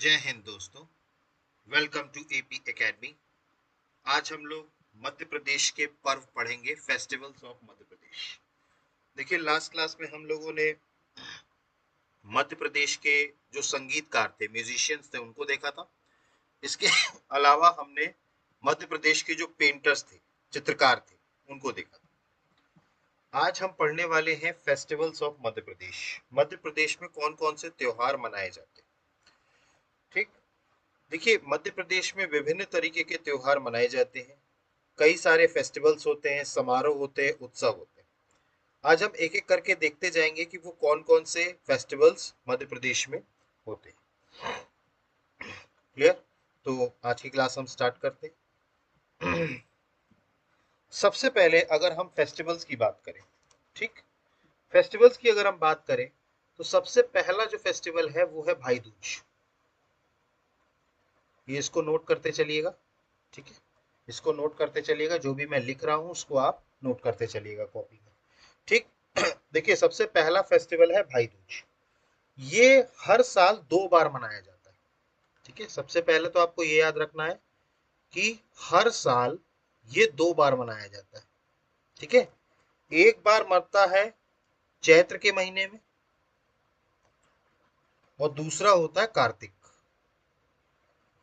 जय हिंद दोस्तों, welcome to AP academy. आज हम लोग मध्य प्रदेश के पर्व पढ़ेंगे, फेस्टिवल्स ऑफ मध्य प्रदेश। देखिए, लास्ट क्लास में हम लोगों ने मध्य प्रदेश के जो संगीतकार थे, म्यूजिशियंस थे, उनको देखा था। इसके अलावा हमने मध्य प्रदेश के जो पेंटर्स थे, चित्रकार थे, उनको देखा था। आज हम पढ़ने वाले हैं फेस्टिवल्स ऑफ मध्य प्रदेश। मध्य प्रदेश में कौन कौन से त्योहार मनाए जाते हैं। ठीक, देखिए, मध्य प्रदेश में विभिन्न तरीके के त्योहार मनाए जाते हैं। कई सारे फेस्टिवल्स होते हैं, समारोह होते हैं, उत्सव होते हैं। आज हम एक एक करके देखते जाएंगे कि वो कौन कौन से फेस्टिवल्स मध्य प्रदेश में होते हैं। क्लियर? तो आज की क्लास हम स्टार्ट करते हैं। सबसे पहले अगर हम फेस्टिवल्स की बात करें, ठीक, फेस्टिवल्स की अगर हम बात करें तो सबसे पहला जो फेस्टिवल है वो है भाई दूज। ये इसको नोट करते चलिएगा, ठीक है, इसको नोट करते चलिएगा। जो भी मैं लिख रहा हूं उसको आप नोट करते चलिएगा कॉपी में, ठीक। देखिए, सबसे पहला फेस्टिवल है भाई दूज। ये हर साल 2 बार मनाया जाता है, ठीक है। सबसे पहले तो आपको ये याद रखना है कि हर साल ये 2 बार मनाया जाता है, ठीक है। एक बार मरता है चैत्र के महीने में और दूसरा होता है कार्तिक,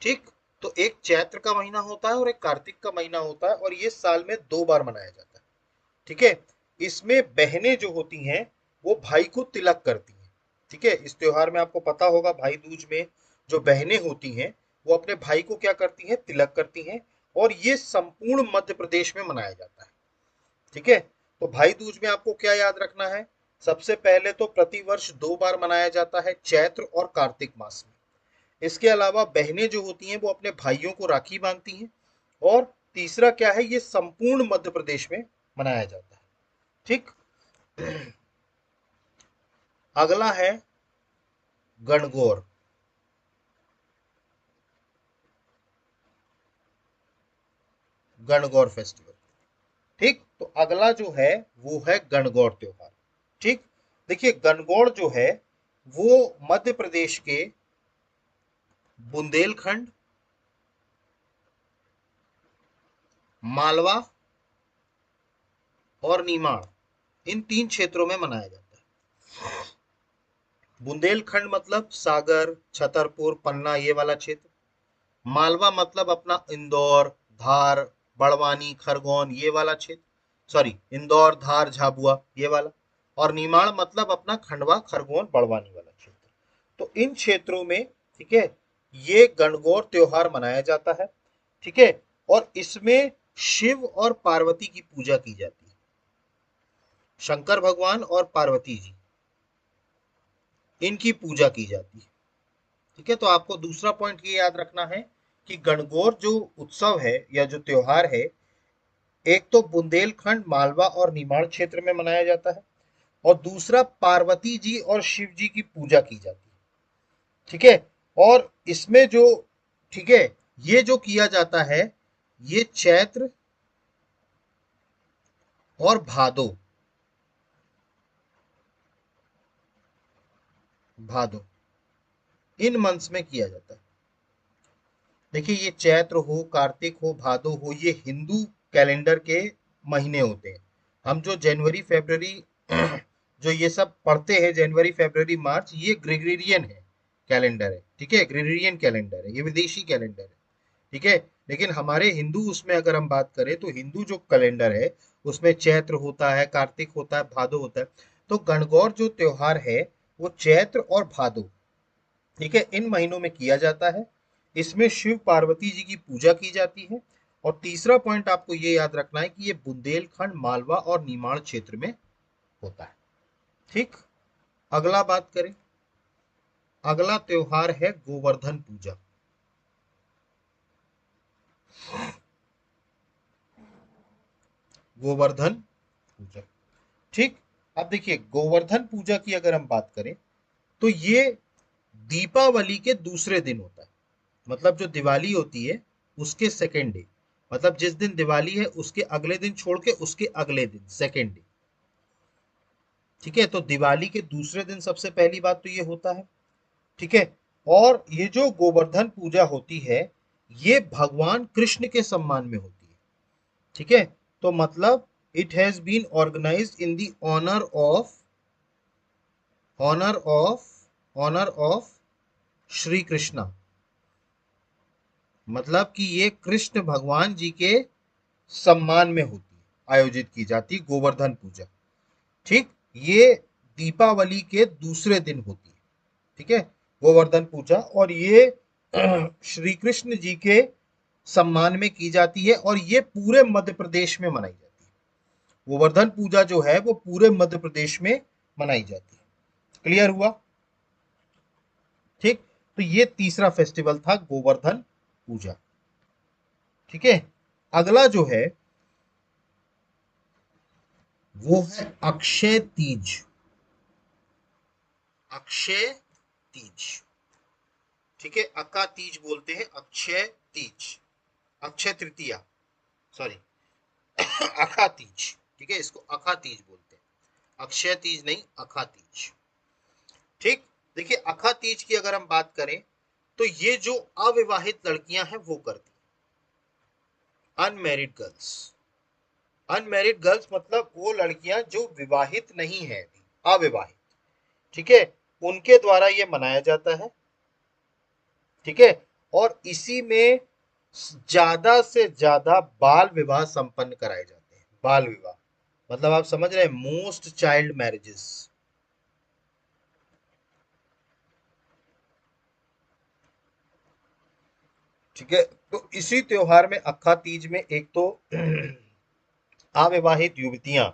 ठीक। तो एक चैत्र का महीना होता है और एक कार्तिक का महीना होता है, और ये साल में 2 बार मनाया जाता है, ठीक है। इसमें बहनें जो होती हैं वो भाई को तिलक करती हैं, ठीक है। इस त्योहार में आपको पता होगा, भाई दूज में जो बहनें होती हैं वो अपने भाई को क्या करती हैं, तिलक करती हैं। और ये संपूर्ण मध्य प्रदेश में मनाया जाता है, ठीक है। तो भाई दूज में आपको क्या याद रखना है, सबसे पहले तो प्रतिवर्ष 2 बार मनाया जाता है, चैत्र और कार्तिक मास में। इसके अलावा बहनें जो होती हैं वो अपने भाइयों को राखी बांधती हैं। और तीसरा क्या है, ये संपूर्ण मध्य प्रदेश में मनाया जाता है, ठीक। अगला है गणगौर। गणगौर फेस्टिवल, ठीक। तो अगला जो है वो है गणगौर त्योहार, ठीक। देखिए, गणगौर जो है वो मध्य प्रदेश के बुंदेलखंड, मालवा और निमाड़, इन 3 क्षेत्रों में मनाया जाता है। बुंदेलखंड मतलब सागर, छतरपुर, पन्ना, ये वाला क्षेत्र। मालवा मतलब अपना इंदौर, धार, बड़वानी, खरगोन, ये वाला क्षेत्र। सॉरी, इंदौर, धार, झाबुआ, ये वाला। और निमाड़ मतलब अपना खंडवा, खरगोन, बड़वानी वाला क्षेत्र। तो इन क्षेत्रों में, ठीक है, ये गणगौर त्योहार मनाया जाता है, ठीक है। और इसमें शिव और पार्वती की पूजा की जाती है, शंकर भगवान और पार्वती जी, इनकी पूजा की जाती है, ठीक है। तो आपको दूसरा पॉइंट ये याद रखना है कि गणगौर जो उत्सव है या जो त्योहार है, एक तो बुंदेलखंड, मालवा और निमाड़ क्षेत्र में मनाया जाता है, और दूसरा पार्वती जी और शिव जी की पूजा की जाती है, ठीक है। और इसमें जो, ठीक है, ये जो किया जाता है, ये चैत्र और भादो, भादो, इन मंथ्स में किया जाता है। देखिए, ये चैत्र हो, कार्तिक हो, भादो हो, ये हिंदू कैलेंडर के महीने होते हैं। हम जो जनवरी फरवरी जो ये सब पढ़ते हैं, जनवरी फरवरी मार्च, ये ग्रेगोरियन है, कैलेंडर है, ठीक है। ग्रेगोरियन कैलेंडर है, ये विदेशी कैलेंडर है, ठीक है। लेकिन हमारे हिंदू उसमें अगर हम बात करें तो हिंदू जो कैलेंडर है उसमें चैत्र होता है, कार्तिक होता है, भादो होता है। तो गणगौर जो त्योहार है वो चैत्र और भादो, ठीक है, इन महीनों में किया जाता है। इसमें शिव पार्वती जी की पूजा की जाती है। और तीसरा पॉइंट आपको ये याद रखना है कि ये बुंदेलखंड, मालवा और निमाड़ क्षेत्र में होता है, ठीक। अगला बात करें, अगला त्योहार है गोवर्धन पूजा। गोवर्धन पूजा, ठीक। अब देखिए, गोवर्धन पूजा की अगर हम बात करें तो ये दीपावली के दूसरे दिन होता है। मतलब जो दिवाली होती है उसके सेकेंड डे, मतलब जिस दिन दिवाली है उसके अगले दिन छोड़ के उसके अगले दिन, सेकेंड डे, ठीक है। तो दिवाली के दूसरे दिन सबसे पहली बात तो ये होता है, ठीक है। और ये जो गोवर्धन पूजा होती है ये भगवान कृष्ण के सम्मान में होती है। ठीक है, तो मतलब it has been organised in the honour of honour of Shri Krishna. मतलब कि ये कृष्ण भगवान जी के सम्मान में होती है, आयोजित की जाती गोवर्धन पूजा। ठीक, ये दीपावली के दूसरे दिन होती है। ठीक है, गोवर्धन पूजा, और ये श्री कृष्ण जी के सम्मान में की जाती है और ये पूरे मध्य प्रदेश में मनाई जाती है। गोवर्धन पूजा जो है वो पूरे मध्य प्रदेश में मनाई जाती है। क्लियर हुआ? ठीक, तो ये तीसरा फेस्टिवल था गोवर्धन पूजा। ठीक है, अगला जो है वो है अक्षय तीज। अक्षय तीज, ठीक है, अका तीज बोलते हैं, अक्षय तीज, अक्षय तृतीया, सॉरी अखा तीज। ठीक है, इसको अखा तीज बोलते हैं, अक्षय तीज नहीं, अखा तीज। ठीक, देखिए अखा तीज की अगर हम बात करें तो ये जो अविवाहित लड़कियां हैं वो करती, अनमैरिड गर्ल्स। अनमैरिड गर्ल्स मतलब वो लड़कियां जो विवाहित नहीं है, अविवाहित। ठीक है, उनके द्वारा ये मनाया जाता है। ठीक है, और इसी में ज्यादा से ज्यादा बाल विवाह संपन्न कराए जाते हैं। बाल विवाह मतलब आप समझ रहे हैं, मोस्ट चाइल्ड मैरिजेस। ठीक है, तो इसी त्योहार में अक्खा तीज में एक तो अविवाहित युवतियां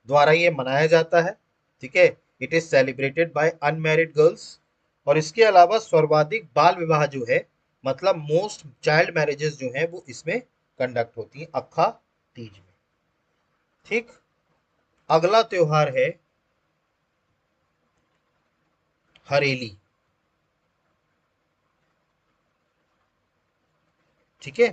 द्वारा ये मनाया जाता है। ठीक है, it is celebrated by unmarried girls. और इसके अलावा सर्वाधिक बाल विवाह जो है, मतलब मोस्ट चाइल्ड मैरिजेस जो है वो इसमें कंडक्ट होती है अक्खा तीज में। ठीक, अगला त्योहार है हरेली। ठीक है,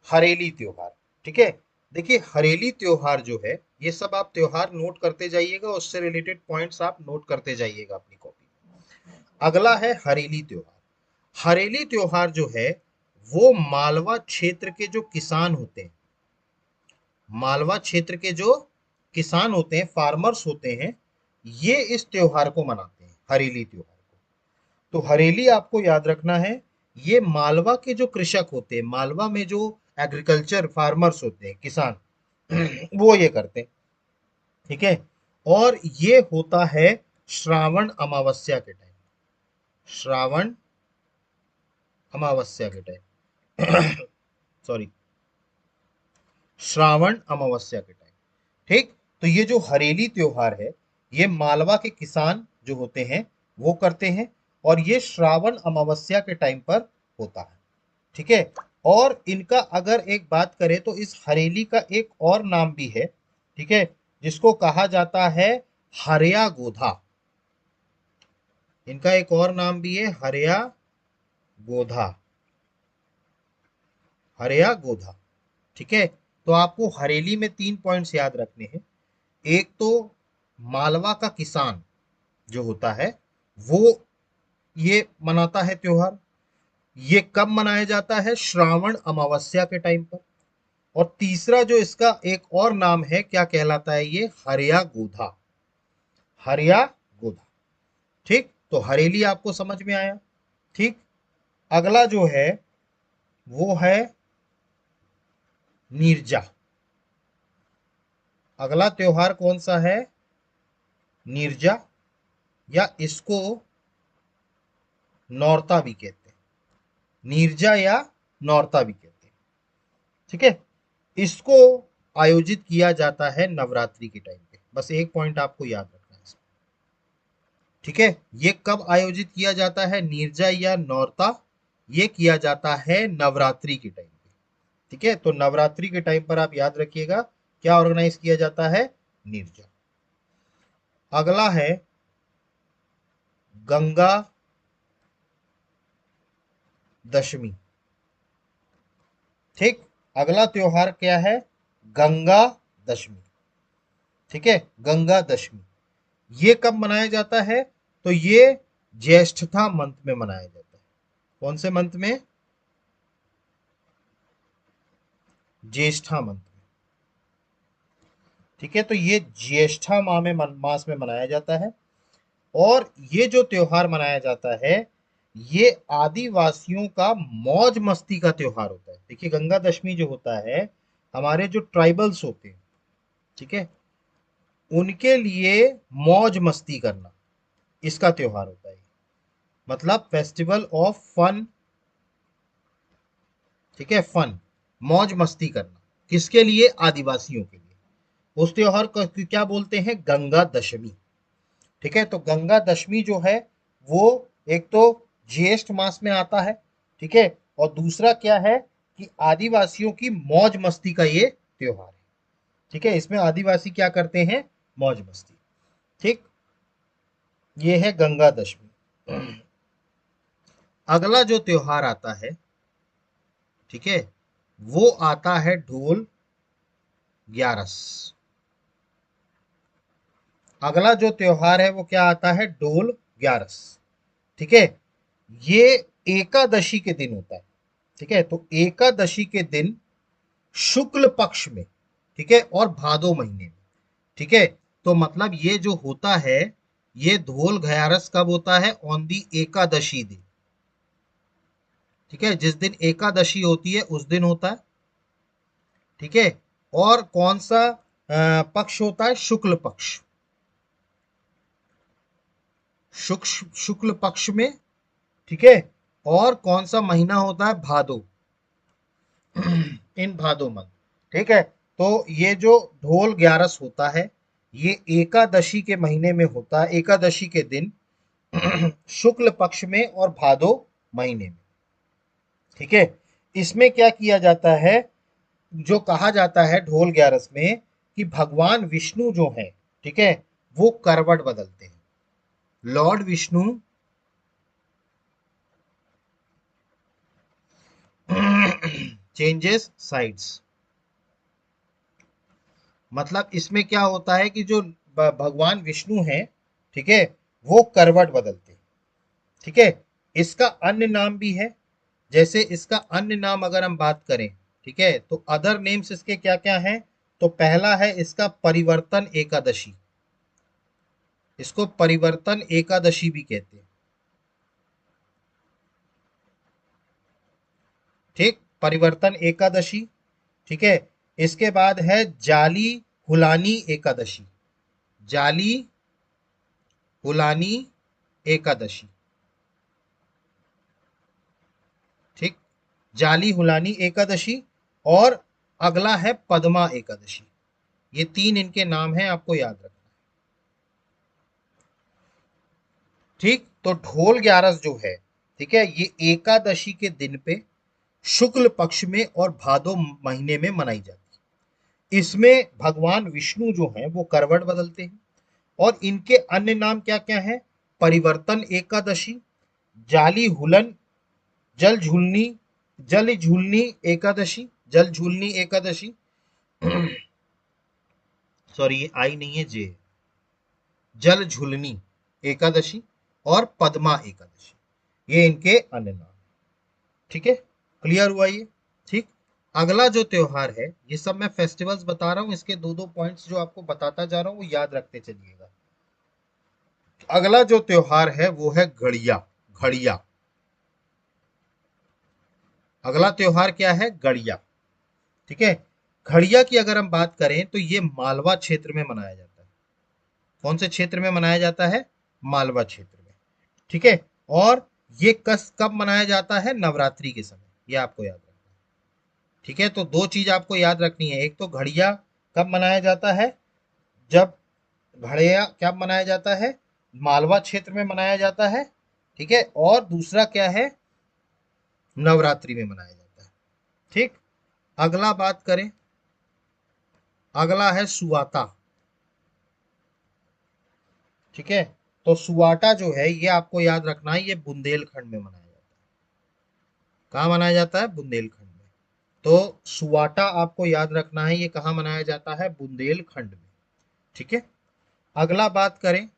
हरेली त्योहार। ठीक है, देखिए हरेली त्योहार जो है, ये सब आप त्योहार नोट करते जाइएगा, उससे रिलेटेड पॉइंट्स आप नोट करते जाइएगा अपनी कॉपी में। अगला है हरेली त्योहार। हरेली त्योहार जो है वो मालवा क्षेत्र के जो किसान होते हैं, मालवा क्षेत्र के जो किसान होते हैं, फार्मर्स होते हैं, ये इस त्योहार को मनाते हैं, हरेली त्योहार को। तो हरेली आपको याद रखना है, ये मालवा के जो कृषक होते हैं, मालवा में जो एग्रीकल्चर फार्मर्स होते हैं, किसान, वो ये करते हैं। ठीक है, और ये होता है श्रावण अमावस्या के टाइम, श्रावण अमावस्या के टाइम सॉरी, श्रावण अमावस्या के टाइम। ठीक, तो ये जो हरेली त्योहार है ये मालवा के किसान जो होते हैं वो करते हैं, और ये श्रावण अमावस्या के टाइम पर होता है। ठीक है, और इनका अगर एक बात करें तो इस हरेली का एक और नाम भी है। ठीक है, जिसको कहा जाता है हरिया गोधा। इनका एक और नाम भी है हरिया गोधा, हरिया गोधा। ठीक है, तो आपको हरेली में 3 पॉइंट्स याद रखने हैं। एक तो मालवा का किसान जो होता है वो ये मनाता है त्योहार। ये कब मनाया जाता है? श्रावण अमावस्या के टाइम पर। और तीसरा जो इसका एक और नाम है, क्या कहलाता है ये? हरिया गोधा, हरिया गोधा। ठीक, तो हरेली आपको समझ में आया। ठीक, अगला जो है वो है नीरजा। अगला त्योहार कौन सा है? नीरजा, या इसको नौरता भी कहते हैं, नीरजा या नौरता भी कहते हैं। ठीक है, इसको आयोजित किया जाता है नवरात्रि के टाइम पे। बस एक पॉइंट आपको याद रखना है इसमें। ठीक है, ये कब आयोजित किया जाता है? नीरजा या नौरता, ये किया जाता है नवरात्रि के टाइम पे। ठीक है, तो नवरात्रि के टाइम पर आप याद रखिएगा क्या ऑर्गेनाइज किया जाता है? नीरजा। अगला है गंगा दशमी। ठीक, अगला त्योहार क्या है? गंगा दशमी। ठीक है, गंगा दशमी ये कब मनाया जाता है? तो ये ज्येष्ठता मंथ में मनाया जाता है। कौन से मंथ में? ज्येष्ठा मंथ में। ठीक है, तो ये ज्येष्ठा मास में मनाया जाता है। और ये जो त्योहार मनाया जाता है, ये आदिवासियों का मौज मस्ती का त्योहार होता है। देखिए, गंगा दशमी जो होता है, हमारे जो ट्राइबल्स होते हैं, ठीक है, उनके लिए मौज मस्ती करना, इसका त्योहार होता है। मतलब फेस्टिवल ऑफ फन। ठीक है, फन, मौज मस्ती करना, किसके लिए? आदिवासियों के लिए। उस त्योहार को क्या बोलते हैं? गंगा दशमी। ठीक है, तो गंगा दशमी जो है वो एक तो ज्येष्ठ मास में आता है। ठीक है, और दूसरा क्या है कि आदिवासियों की मौज मस्ती का ये त्योहार है। ठीक है, इसमें आदिवासी क्या करते हैं? मौज मस्ती। ठीक, ये है गंगा दशमी। अगला जो त्योहार आता है, ठीक है, वो आता है ढोल ग्यारस। अगला जो त्योहार है वो क्या आता है? ढोल ग्यारस। ठीक है, ये एकादशी के दिन होता है। ठीक है, तो एकादशी के दिन शुक्ल पक्ष में, ठीक है, और भादो महीने में। ठीक है, तो मतलब ये जो होता है, ये धोल ग्यारस कब होता है? ऑन दी एकादशी दिन। ठीक है, जिस दिन एकादशी होती है उस दिन होता है। ठीक है, और कौन सा पक्ष होता है? शुक्ल पक्ष। शुक्ल पक्ष में। ठीक है, और कौन सा महीना होता है? भादो, इन भादो मंथ। ठीक है, तो ये जो ढोल ग्यारस होता है, ये एकादशी के महीने में होता है, एकादशी के दिन, शुक्ल पक्ष में और भादो महीने में। ठीक है, इसमें क्या किया जाता है? जो कहा जाता है ढोल ग्यारस में कि भगवान विष्णु जो है, ठीक है, वो करवट बदलते हैं। Lord Vishnu changes sides. मतलब इसमें क्या होता है कि जो भगवान विष्णु हैं, ठीक है, वो करवट बदलते हैं। ठीक है, इसका अन्य नाम भी है। जैसे इसका अन्य नाम अगर हम बात करें, ठीक है, तो अदर नेम्स इसके क्या क्या हैं? तो पहला है इसका परिवर्तन एकादशी। इसको परिवर्तन एकादशी भी कहते हैं। ठीक, परिवर्तन एकादशी। ठीक है, इसके बाद है जाली हुलानी एकादशी। जाली हुलानी एकादशी। ठीक, जाली हुलानी एकादशी। और अगला है पद्मा एकादशी। ये तीन इनके नाम हैं, आपको याद रखना। ठीक, तो ढोल ग्यारस जो है, ठीक है, ये एकादशी के दिन पे शुक्ल पक्ष में और भादो महीने में मनाई जाती है। इसमें भगवान विष्णु जो हैं वो करवट बदलते हैं। और इनके अन्य नाम क्या क्या हैं? परिवर्तन एकादशी, जाली हुलन, जल झूलनी, जल झूलनी एकादशी, जल झूलनी एकादशी। सॉरी, ये आई नहीं है, जे, जल झूलनी एकादशी और पद्मा एकादशी, ये इनके अन्य नाम। ठीक है, क्लियर हुआ ये? ठीक, अगला जो त्योहार है, ये सब मैं फेस्टिवल्स बता रहा हूं, इसके दो दो पॉइंट्स जो आपको बताता जा रहा हूं वो याद रखते चलिएगा। अगला जो त्योहार है वो है घड़िया। घड़िया, अगला त्योहार क्या है? गड़िया। ठीक है, घड़िया की अगर हम बात करें तो ये मालवा क्षेत्र में मनाया जाता है। कौन से क्षेत्र में मनाया जाता है? मालवा क्षेत्र में। ठीक है, और ये कस कब मनाया जाता है? नवरात्रि के समय, ये आपको याद रखना है। ठीक है, तो दो चीज आपको याद रखनी है। एक तो घड़िया कब मनाया जाता है? जब घड़िया कब मनाया जाता है? मालवा क्षेत्र में मनाया जाता है। ठीक है, और दूसरा क्या है? नवरात्रि में मनाया जाता है। ठीक, अगला बात करें, अगला है सुवाता। ठीक है, तो सुवाटा जो है ये आपको याद रखना है, ये बुंदेलखंड में मनाया जाता है। कहाँ मनाया जाता है? बुंदेलखंड में। तो सुवाटा आपको याद रखना है, ये कहाँ मनाया जाता है? बुंदेलखंड में। ठीक है, अगला बात करें,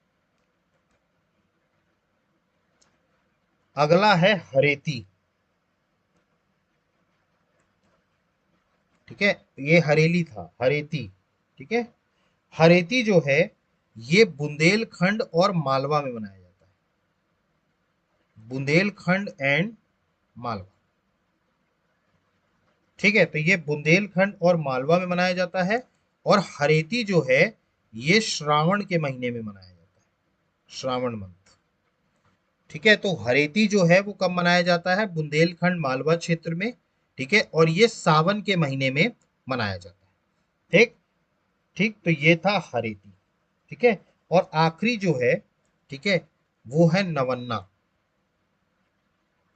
अगला है हरेती। ठीक है, ये हरेली था, हरेती। ठीक है, हरेती जो है ये बुंदेलखंड और मालवा में मनाया जाता है, बुंदेलखंड एंड मालवा। ठीक है, तो ये बुंदेलखंड और मालवा में मनाया जाता है। और हरेती जो है ये श्रावण के महीने में मनाया जाता है, श्रावण मंथ। ठीक है, तो हरेती जो है वो कब मनाया जाता है? बुंदेलखंड मालवा क्षेत्र में। ठीक है, और ये सावन के महीने में मनाया जाता है। ठीक। ठीक, तो ये था हरेती। ठीक है, और आखिरी जो है, ठीक है, वो है नवन्ना।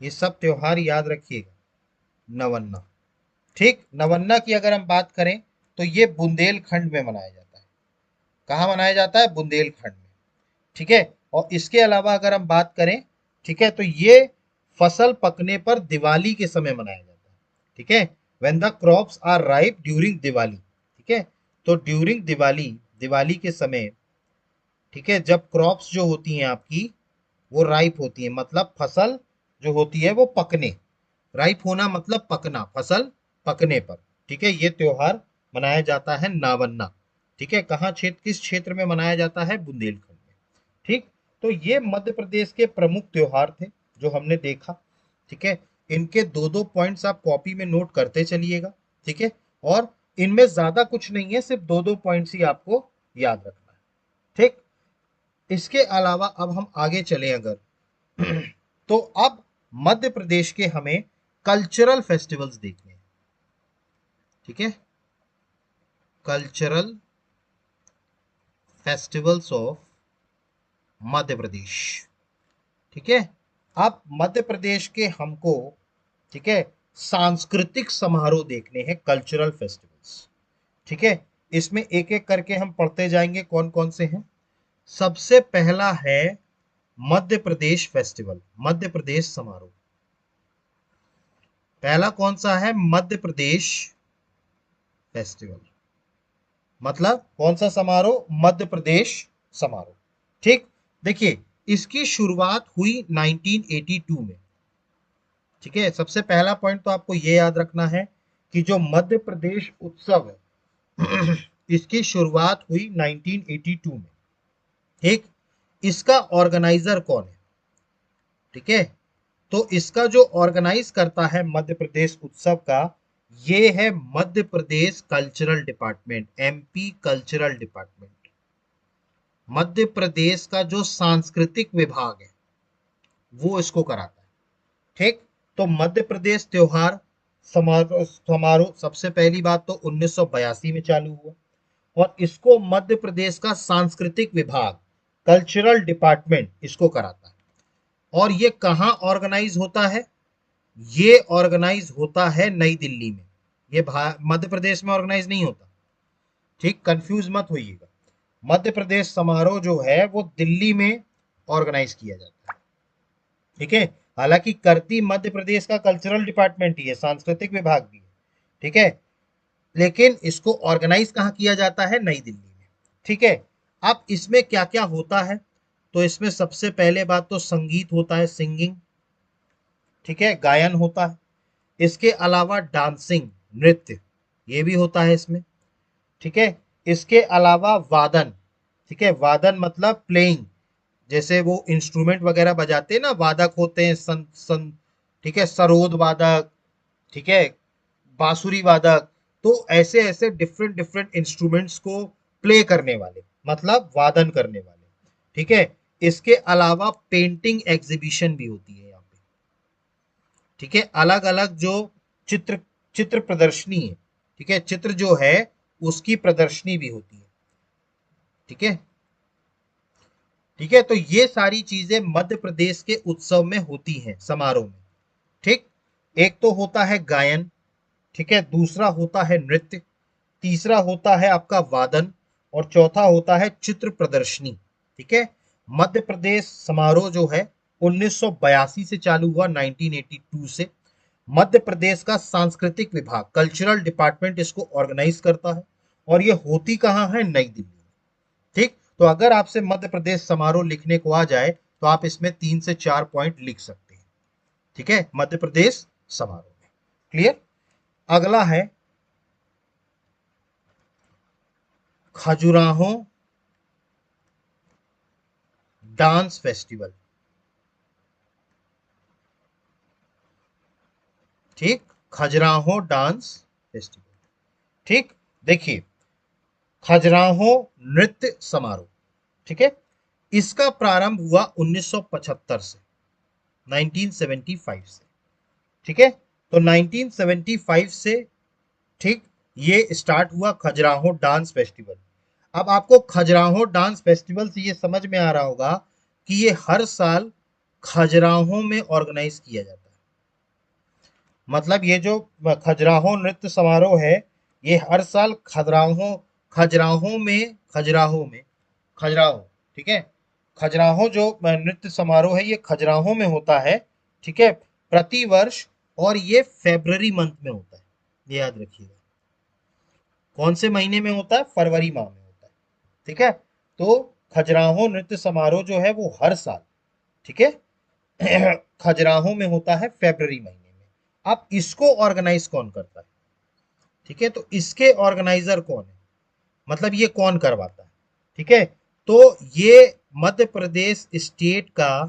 ये सब त्योहार याद रखिएगा, नवन्ना। ठीक, नवन्ना की अगर हम बात करें तो ये बुंदेलखंड में मनाया जाता है। कहाँ मनाया जाता है? बुंदेलखंड में। ठीक है, और इसके अलावा अगर हम बात करें, ठीक है, तो ये फसल पकने पर दिवाली के समय मनाया जाता है। ठीक है, when the crops are ripe during Diwali. ठीक है, तो ड्यूरिंग दिवाली, दिवाली के समय, ठीक है, जब क्रॉप्स जो होती हैं आपकी वो राइप होती है, मतलब फसल जो होती है वो पकने, राइप होना मतलब पकना, फसल पकने पर। ठीक है, ये त्योहार मनाया जाता है नावन्ना। ठीक है, कहाँ क्षेत्र, किस क्षेत्र में मनाया जाता है? बुंदेलखंड में। ठीक, तो ये मध्य प्रदेश के प्रमुख त्योहार थे जो हमने देखा। ठीक है, इनके दो दो पॉइंट्स आप कॉपी में नोट करते चलिएगा। ठीक है, और इनमें ज्यादा कुछ नहीं है, सिर्फ दो दो पॉइंट्स ही आपको याद रखना है। ठीक, इसके अलावा अब हम आगे चले अगर तो अब मध्य प्रदेश के हमें कल्चरल फेस्टिवल्स देखने हैं। ठीक है, कल्चरल फेस्टिवल्स ऑफ मध्य प्रदेश। ठीक है, अब मध्य प्रदेश के हमको, ठीक है, सांस्कृतिक समारोह देखने हैं, कल्चरल फेस्टिवल्स। ठीक है, इसमें एक एक करके हम पढ़ते जाएंगे कौन कौन से हैं। सबसे पहला है मध्य प्रदेश फेस्टिवल, मध्य प्रदेश समारोह। पहला कौन सा है? मध्य प्रदेश फेस्टिवल, मतलब कौन सा समारोह? मध्य प्रदेश समारोह। ठीक, देखिए इसकी शुरुआत हुई 1982 में। ठीक है, सबसे पहला पॉइंट तो आपको ये याद रखना है कि जो मध्य प्रदेश उत्सव है इसकी शुरुआत हुई 1982 में। ठीक, इसका ऑर्गेनाइजर कौन है? ठीक है, तो इसका जो ऑर्गेनाइज करता है मध्य प्रदेश उत्सव का, ये है Madhya Pradesh cultural department, MP cultural department. Madhya Pradesh का जो सांस्कृतिक विभाग है वो इसको कराता है। ठीक, तो मध्य प्रदेश त्योहार समारोह समारोह सबसे पहली बात तो 1982 में चालू हुआ, और इसको मध्य प्रदेश का सांस्कृतिक विभाग, कल्चरल डिपार्टमेंट, इसको कराता है। और ये कहाँ ऑर्गेनाइज होता है? ये ऑर्गेनाइज होता है नई दिल्ली में। ये मध्य प्रदेश में ऑर्गेनाइज नहीं होता। ठीक, कंफ्यूज मत होइएगा। मध्य प्रदेश समारोह जो है वो दिल्ली में ऑर्गेनाइज किया जाता है। ठीक है, हालांकि करती मध्य प्रदेश का कल्चरल डिपार्टमेंट ही है, सांस्कृतिक विभाग भी है। ठीक है, लेकिन इसको ऑर्गेनाइज कहाँ किया जाता है? नई दिल्ली में। ठीक है, अब इसमें क्या क्या होता है? तो इसमें सबसे पहले बात तो संगीत होता है, सिंगिंग। ठीक है, गायन होता है। इसके अलावा डांसिंग, नृत्य, ये भी होता है इसमें। ठीक है, इसके अलावा वादन। ठीक है, वादन मतलब प्लेइंग, जैसे वो इंस्ट्रूमेंट वगैरह बजाते हैं ना, वादक होते हैं, सन सन, ठीक है, सरोद वादक, ठीक है, बांसुरी वादक। तो ऐसे ऐसे डिफरेंट डिफरेंट इंस्ट्रूमेंट्स को प्ले करने वाले, मतलब वादन करने वाले। ठीक है, इसके अलावा पेंटिंग एग्जीबिशन भी होती है यहाँ पे। ठीक है, अलग अलग जो चित्र चित्र प्रदर्शनी है, ठीक है, चित्र जो है उसकी प्रदर्शनी भी होती है। ठीक है, ठीक है, तो ये सारी चीजें मध्य प्रदेश के उत्सव में होती हैं, समारोह में। ठीक, एक तो होता है गायन, ठीक है, दूसरा होता है नृत्य, तीसरा होता है आपका वादन, और चौथा होता है चित्र प्रदर्शनी। ठीक है, मध्य प्रदेश समारोह जो है 1982 से चालू हुआ, 1982 से। मध्य प्रदेश का सांस्कृतिक विभाग, कल्चरल डिपार्टमेंट, इसको ऑर्गेनाइज करता है, और ये होती कहाँ है? नई दिल्ली में। ठीक, तो अगर आपसे मध्य प्रदेश समारोह लिखने को आ जाए तो आप इसमें 3 से 4 पॉइंट लिख सकते हैं। ठीक है, मध्य प्रदेश समारोह में। क्लियर। अगला है खजुराहो डांस फेस्टिवल। ठीक, खजुराहो डांस फेस्टिवल। ठीक, देखिए खजुराहो नृत्य समारोह, ठीक है, इसका प्रारंभ हुआ 1975 से, 1975 से। ठीक है, तो 1975 से, ठीक, ये स्टार्ट हुआ खजुराहो डांस फेस्टिवल। अब आपको खजुराहो डांस फेस्टिवल से ये समझ में आ रहा होगा कि ये हर साल खजुराहो में ऑर्गेनाइज किया जाता है। मतलब ये जो खजुराहो नृत्य समारोह है, ये हर साल खजुराहो, ठीक है, खजुराहो जो नृत्य समारोह है ये खजुराहो में होता है। ठीक है, प्रति वर्ष, और ये फेब्रवरी मंथ में होता है, ये याद रखिएगा। कौन से महीने में होता है? फरवरी माह में होता है। ठीक है, तो खजुराहो नृत्य समारोह जो है वो हर साल, ठीक है, खजुराहो में होता है फेब्रवरी महीने में। अब इसको ऑर्गेनाइज कौन करता है? ठीक है, तो इसके ऑर्गेनाइजर कौन है, मतलब ये कौन करवाता है? ठीक है, तो ये मध्य प्रदेश स्टेट का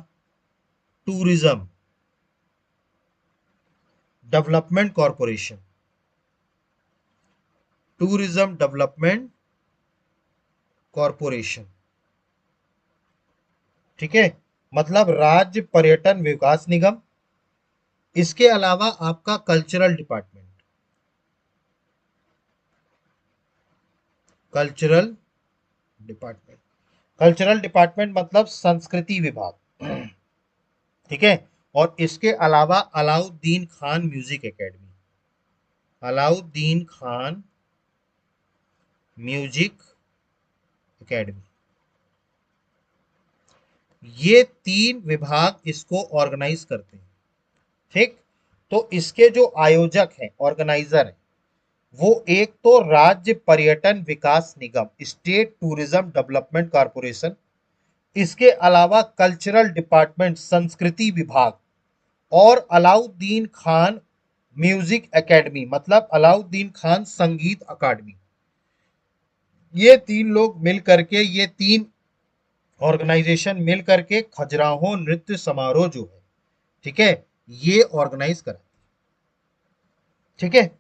tourism development corporation, tourism development corporation, ठीक है, मतलब राज्य पर्यटन विकास निगम। इसके अलावा आपका cultural department, cultural department, cultural department मतलब संस्कृति विभाग। ठीक है, और इसके अलावा Alauddin Khan music academy, Alauddin Khan music academy, ये तीन विभाग इसको ऑर्गेनाइज करते हैं। ठीक, तो इसके जो आयोजक हैं, ऑर्गेनाइजर हैं, वो एक तो राज्य पर्यटन विकास निगम, स्टेट टूरिज्म डेवलपमेंट कॉरपोरेशन, इसके अलावा कल्चरल डिपार्टमेंट, संस्कृति विभाग, और अलाउद्दीन खान म्यूजिक एकेडमी, मतलब अलाउद्दीन खान संगीत अकादमी। ये तीन लोग मिल करके, ये तीन ऑर्गेनाइजेशन मिल करके खजुराहो नृत्य समारोह जो है, ठीक है, ये ऑर्गेनाइज करा। ठीक है,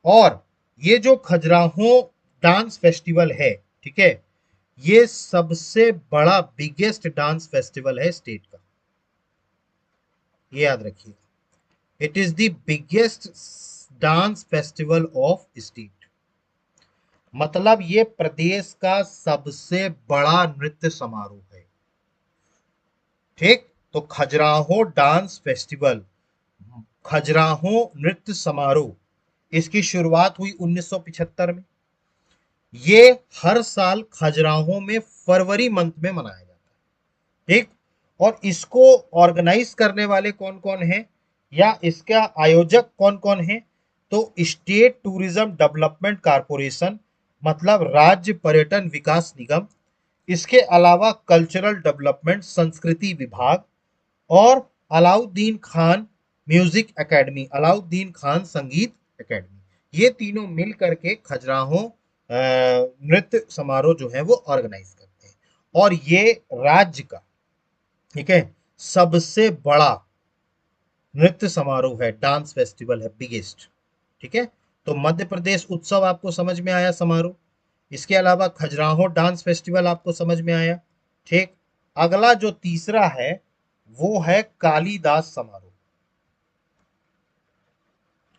और ये जो खजुराहो डांस फेस्टिवल है, ठीक है, ये सबसे बड़ा बिगेस्ट डांस फेस्टिवल है स्टेट का, ये याद रखिए। It is the biggest dance festival of state, मतलब ये प्रदेश का सबसे बड़ा नृत्य समारोह है। ठीक, तो खजुराहो डांस फेस्टिवल, खजुराहो नृत्य समारोह, इसकी शुरुआत हुई 1975 में। ये हर साल खजुराहो में फरवरी मंथ में मनाया जाता है। ठीक, और इसको ऑर्गेनाइज करने वाले कौन कौन हैं, या इसका आयोजक कौन कौन है? तो स्टेट टूरिज्म डेवलपमेंट कॉरपोरेशन, मतलब राज्य पर्यटन विकास निगम, इसके अलावा कल्चरल डेवलपमेंट, संस्कृति विभाग, और अलाउद्दीन खान म्यूजिक एकेडमी, अलाउद्दीन खान संगीत एकेडमी, ये तीनों मिल करके खजुराहो नृत्य समारोह जो है वो ऑर्गेनाइज करते हैं। और ये राज्य का, ठीक है, सबसे बड़ा नृत्य समारोह है, डांस फेस्टिवल है, बिगेस्ट। ठीक है, तो मध्य प्रदेश उत्सव आपको समझ में आया, समारोह। इसके अलावा खजुराहो डांस फेस्टिवल आपको समझ में आया। ठीक, अगला जो तीसरा है वो है कालिदास समारोह,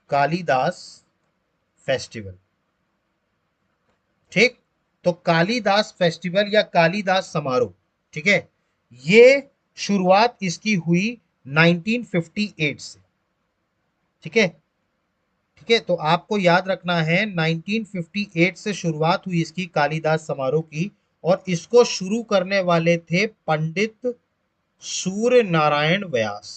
कालिदास फेस्टिवल। ठीक, तो कालिदास फेस्टिवल या कालिदास समारोह, ठीक है, ये शुरुआत इसकी हुई 1958 से। ठीक है, ठीक है, तो आपको याद रखना है 1958 से शुरुआत हुई इसकी, कालिदास समारोह की, और इसको शुरू करने वाले थे पंडित सूर्य नारायण व्यास।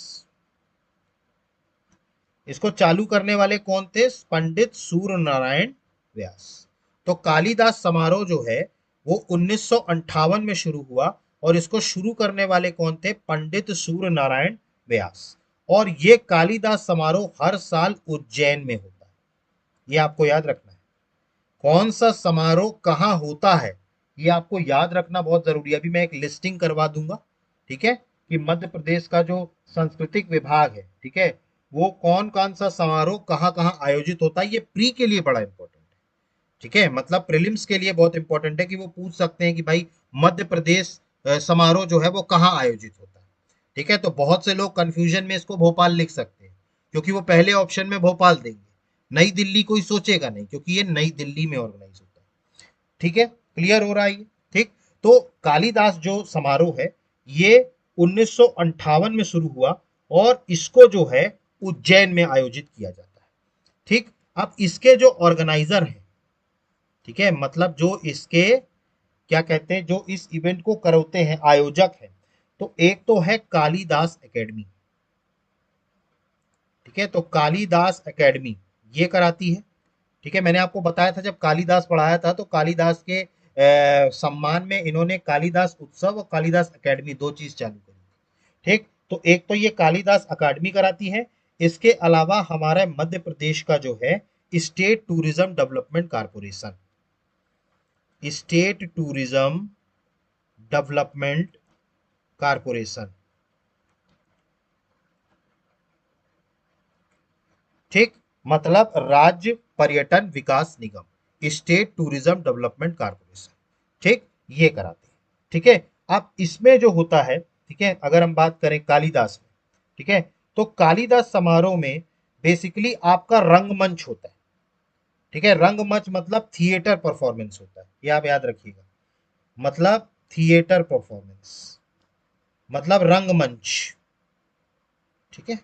इसको चालू करने वाले कौन थे? पंडित सूर्य नारायण व्यास। तो कालिदास समारोह जो है वो 1958 में शुरू हुआ, और इसको शुरू करने वाले कौन थे? पंडित सूर्य नारायण व्यास। और ये कालिदास समारोह हर साल उज्जैन में होता है। ये आपको याद रखना है। कौन सा समारोह कहाँ होता है ये आपको याद रखना बहुत जरूरी है। अभी मैं एक लिस्टिंग करवा दूंगा, ठीक है, कि मध्य प्रदेश का जो सांस्कृतिक विभाग है, ठीक है, वो कौन कौन सा समारोह कहाँ कहाँ आयोजित होता है। ये प्री के लिए बड़ा इंपॉर्टेंट है, ठीक है, मतलब प्रीलिम्स के लिए बहुत इंपॉर्टेंट है कि वो पूछ सकते हैं कि भाई मध्य प्रदेश समारोह जो है वो कहाँ आयोजित होता है। ठीक है, तो बहुत से लोग कंफ्यूजन में इसको भोपाल लिख सकते हैं, क्योंकि वो पहले ऑप्शन में भोपाल देंगे, नई दिल्ली कोई सोचेगा नहीं, क्योंकि ये नई दिल्ली में ऑर्गेनाइज होता है। ठीक है, क्लियर हो रहा है ये? ठीक, तो कालिदास जो समारोह है ये 1958 में शुरू हुआ और इसको जो है उज्जैन में आयोजित किया जाता है। ठीक, अब इसके जो ऑर्गेनाइजर हैं, ठीक है, मतलब जो इसके क्या कहते हैं, जो इस इवेंट को करवाते हैं, आयोजक हैं, तो एक तो है कालिदास एकेडमी। ठीक है, तो कालिदास एकेडमी ये कराती है। ठीक है, मैंने आपको बताया था जब कालिदास पढ़ाया था तो कालिदास के सम्मान में इन्होंने कालिदास उत्सव और कालिदास एकेडमी दो चीज चालू करी। ठीक, तो एक तो ये कालिदास अकादमी कराती है। इसके अलावा हमारे मध्य प्रदेश का जो है state tourism development corporation, state tourism development corporation, ठीक, मतलब राज्य पर्यटन विकास निगम, स्टेट टूरिज्म डेवलपमेंट कारपोरेशन, ठीक, ये कराते हैं। ठीक है, अब इसमें जो होता है, ठीक है, अगर हम बात करें कालिदास में, ठीक है, तो कालिदास समारोह में बेसिकली आपका रंगमंच होता है। ठीक है, रंगमंच मतलब थिएटर परफॉर्मेंस होता है, ये आप याद रखिएगा, मतलब थिएटर परफॉर्मेंस मतलब रंगमंच। ठीक है,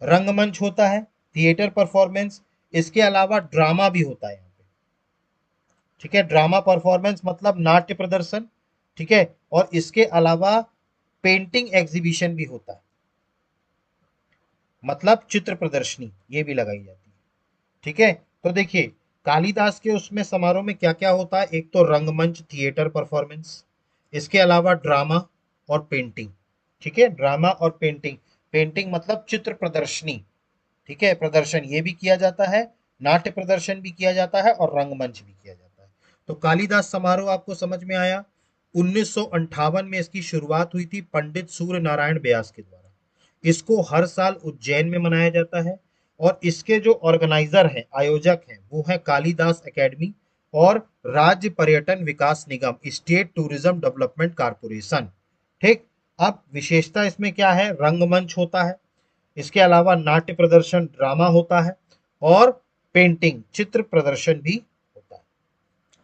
रंगमंच होता है, थिएटर परफॉर्मेंस, इसके अलावा ड्रामा भी होता है यहाँ पे। ठीक है, ड्रामा परफॉर्मेंस मतलब नाट्य प्रदर्शन। ठीक है, और इसके अलावा पेंटिंग एग्जीबिशन भी होता है, मतलब चित्र प्रदर्शनी ये भी लगाई जाती है। ठीक है, तो देखिए कालिदास के उसमें समारोह में क्या क्या होता है, एक तो रंगमंच थिएटर परफॉर्मेंस, इसके अलावा ड्रामा और पेंटिंग। ठीक है, ड्रामा और पेंटिंग, पेंटिंग मतलब चित्र प्रदर्शनी। ठीक है, प्रदर्शन ये भी किया जाता है, नाट्य प्रदर्शन भी किया जाता है और रंगमंच भी किया जाता है। तो कालिदास समारोह आपको समझ में आया। 1958 में इसकी शुरुआत हुई थी पंडित सूर्य नारायण व्यास के द्वारा। इसको हर साल उज्जैन में मनाया जाता है और इसके जो ऑर्गेनाइजर हैं, आयोजक हैं, वो है कालिदास एकेडमी और राज्य पर्यटन विकास निगम, स्टेट टूरिज्म डेवलपमेंट कारपोरेशन। ठीक, अब विशेषता इसमें क्या है, रंगमंच होता है, इसके अलावा नाट्य प्रदर्शन ड्रामा होता है और पेंटिंग चित्र प्रदर्शन भी होता है।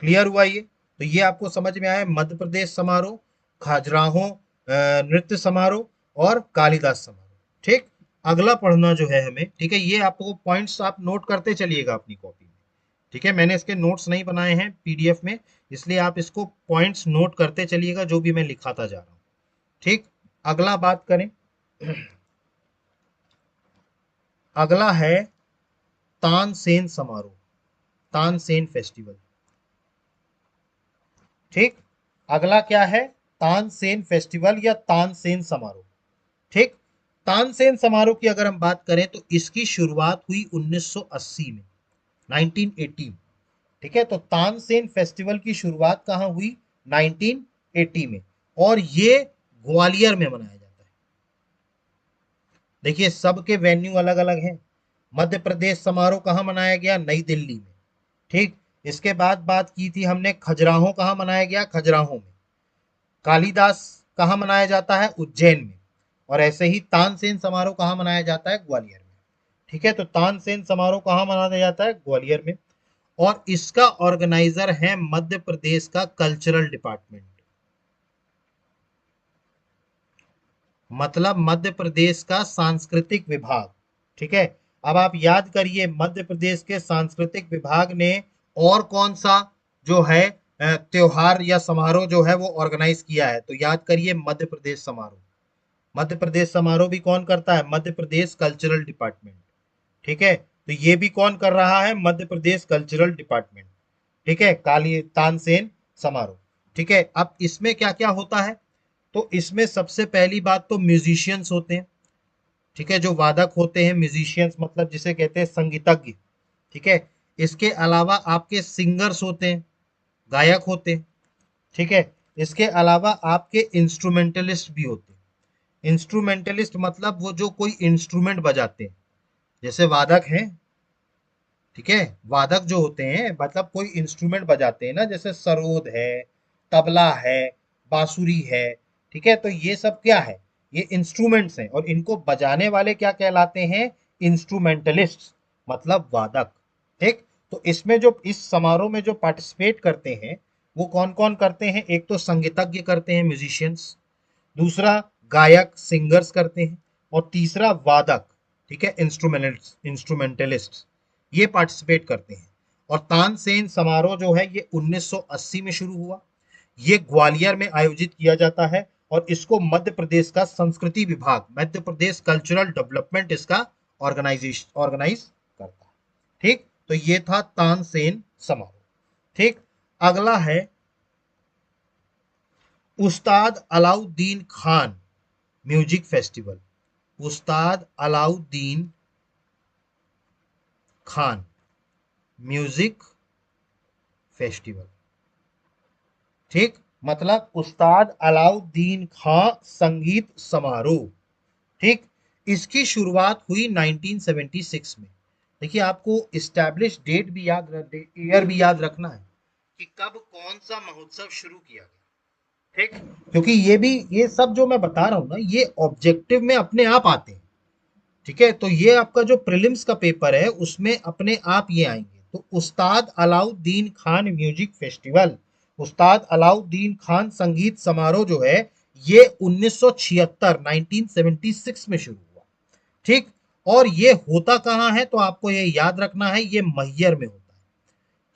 क्लियर हुआ ये? तो ये आपको समझ में आया मध्य प्रदेश समारोह, खजुराहो नृत्य समारोह और कालिदास समारोह। ठीक, अगला पढ़ना जो है हमें, ठीक है, ये आपको पॉइंट्स आप नोट करते चलिएगा अपनी कॉपी में। ठीक है, मैंने इसके नोट्स नहीं बनाए हैं पीडीएफ में, इसलिए आप इसको पॉइंट्स नोट करते चलिएगा जो भी मैं लिखाता जा रहा हूँ। ठीक, अगला बात करें, अगला है तानसेन समारोह, तानसेन फेस्टिवल। ठीक, अगला क्या है, तानसेन फेस्टिवल या तानसेन समारोह। ठीक, तानसेन समारोह की अगर हम बात करें तो इसकी शुरुआत हुई 1980 में, 1980। ठीक है, तो तानसेन फेस्टिवल की शुरुआत कहाँ हुई, 1980 में, और ये ग्वालियर में मनाया जाता है। देखिए सबके वेन्यू अलग अलग हैं। मध्य प्रदेश समारोह कहाँ मनाया गया, नई दिल्ली में। ठीक, इसके बाद बात की थी हमने खजुराहो कहाँ मनाया गया, खजुराहो में। कालिदास कहाँ मनाया जाता है, उज्जैन में। और ऐसे ही तानसेन समारोह कहाँ मनाया जाता है, ग्वालियर में। ठीक है, तो तानसेन समारोह कहाँ मनाया जाता है, ग्वालियर में। और इसका ऑर्गेनाइजर है मध्य प्रदेश का कल्चरल डिपार्टमेंट, मतलब मध्य प्रदेश का सांस्कृतिक विभाग। ठीक है, अब आप याद करिए मध्य प्रदेश के सांस्कृतिक विभाग ने और कौन सा जो है त्योहार या समारोह जो है वो ऑर्गेनाइज किया है, तो याद करिए मध्य प्रदेश समारोह। मध्य प्रदेश समारोह भी कौन करता है, मध्य प्रदेश कल्चरल डिपार्टमेंट। ठीक है, तो ये भी कौन कर रहा है, मध्य प्रदेश कल्चरल डिपार्टमेंट। ठीक है, काली तानसेन समारोह। ठीक है, अब इसमें क्या क्या होता है, तो इसमें सबसे पहली बात तो म्यूजिशियंस होते हैं। ठीक है, जो वादक होते हैं, म्यूजिशियंस मतलब जिसे कहते हैं संगीतज्ञ, ठीक है। इसके अलावा आपके सिंगर्स होते हैं, गायक होते हैं, ठीक है। इसके अलावा आपके इंस्ट्रूमेंटलिस्ट भी होते हैं। इंस्ट्रूमेंटलिस्ट मतलब वो जो कोई इंस्ट्रूमेंट बजाते हैं, जैसे वादक हैं, ठीक है। वादक जो होते हैं मतलब कोई इंस्ट्रूमेंट बजाते हैं ना, जैसे सरोद है, तबला है, बांसुरी है, ठीक है। तो ये सब क्या है, ये इंस्ट्रूमेंट्स हैं, और इनको बजाने वाले क्या कहलाते हैं, इंस्ट्रूमेंटलिस्ट, मतलब वादक, ठीक। तो इसमें जो इस समारोह में जो पार्टिसिपेट करते हैं वो कौन कौन करते हैं, एक तो संगीतज्ञ करते हैं, म्यूजिशियंस, दूसरा गायक सिंगर्स करते हैं, और तीसरा वादक, ठीक है, इंस्ट्रूमेंटलिस्ट, ये पार्टिसिपेट करते हैं। और तानसेन समारोह जो है ये 1980 में शुरू हुआ। ये ग्वालियर में आयोजित किया जाता है, और इसको मध्य प्रदेश का संस्कृति विभाग, मध्य प्रदेश कल्चरल डेवलपमेंट इसका ऑर्गेनाइज करता है, ठीक। तो ये था तानसेन समारोह, ठीक। अगला है उस्ताद अलाउद्दीन खान म्यूजिक फेस्टिवल। उस्ताद अलाउद्दीन खान म्यूजिक फेस्टिवल, ठीक। मतलब उस्ताद अलाउद्दीन खां संगीत समारोह, ठीक। इसकी शुरुआत हुई 1976 में। देखिए, आपको इस्टेब्लिश डेट भी ईयर भी याद रखना है कि कब कौन सा महोत्सव शुरू किया गया, ठीक। क्योंकि ये सब जो मैं बता रहा हूं ना, ये ऑब्जेक्टिव में अपने आप आते हैं, ठीक है। तो ये आपका जो प्रीलिम्स का पेपर है उसमें अपने आप ये आएंगे। तो उस्ताद अलाउद्दीन खान म्यूजिक फेस्टिवल, उस्ताद अलाउद्दीन खान संगीत समारोह जो है ये 1976 1976 में शुरू हुआ, ठीक। और ये होता कहाँ है, तो आपको ये याद रखना है, ये मैहर में होता है,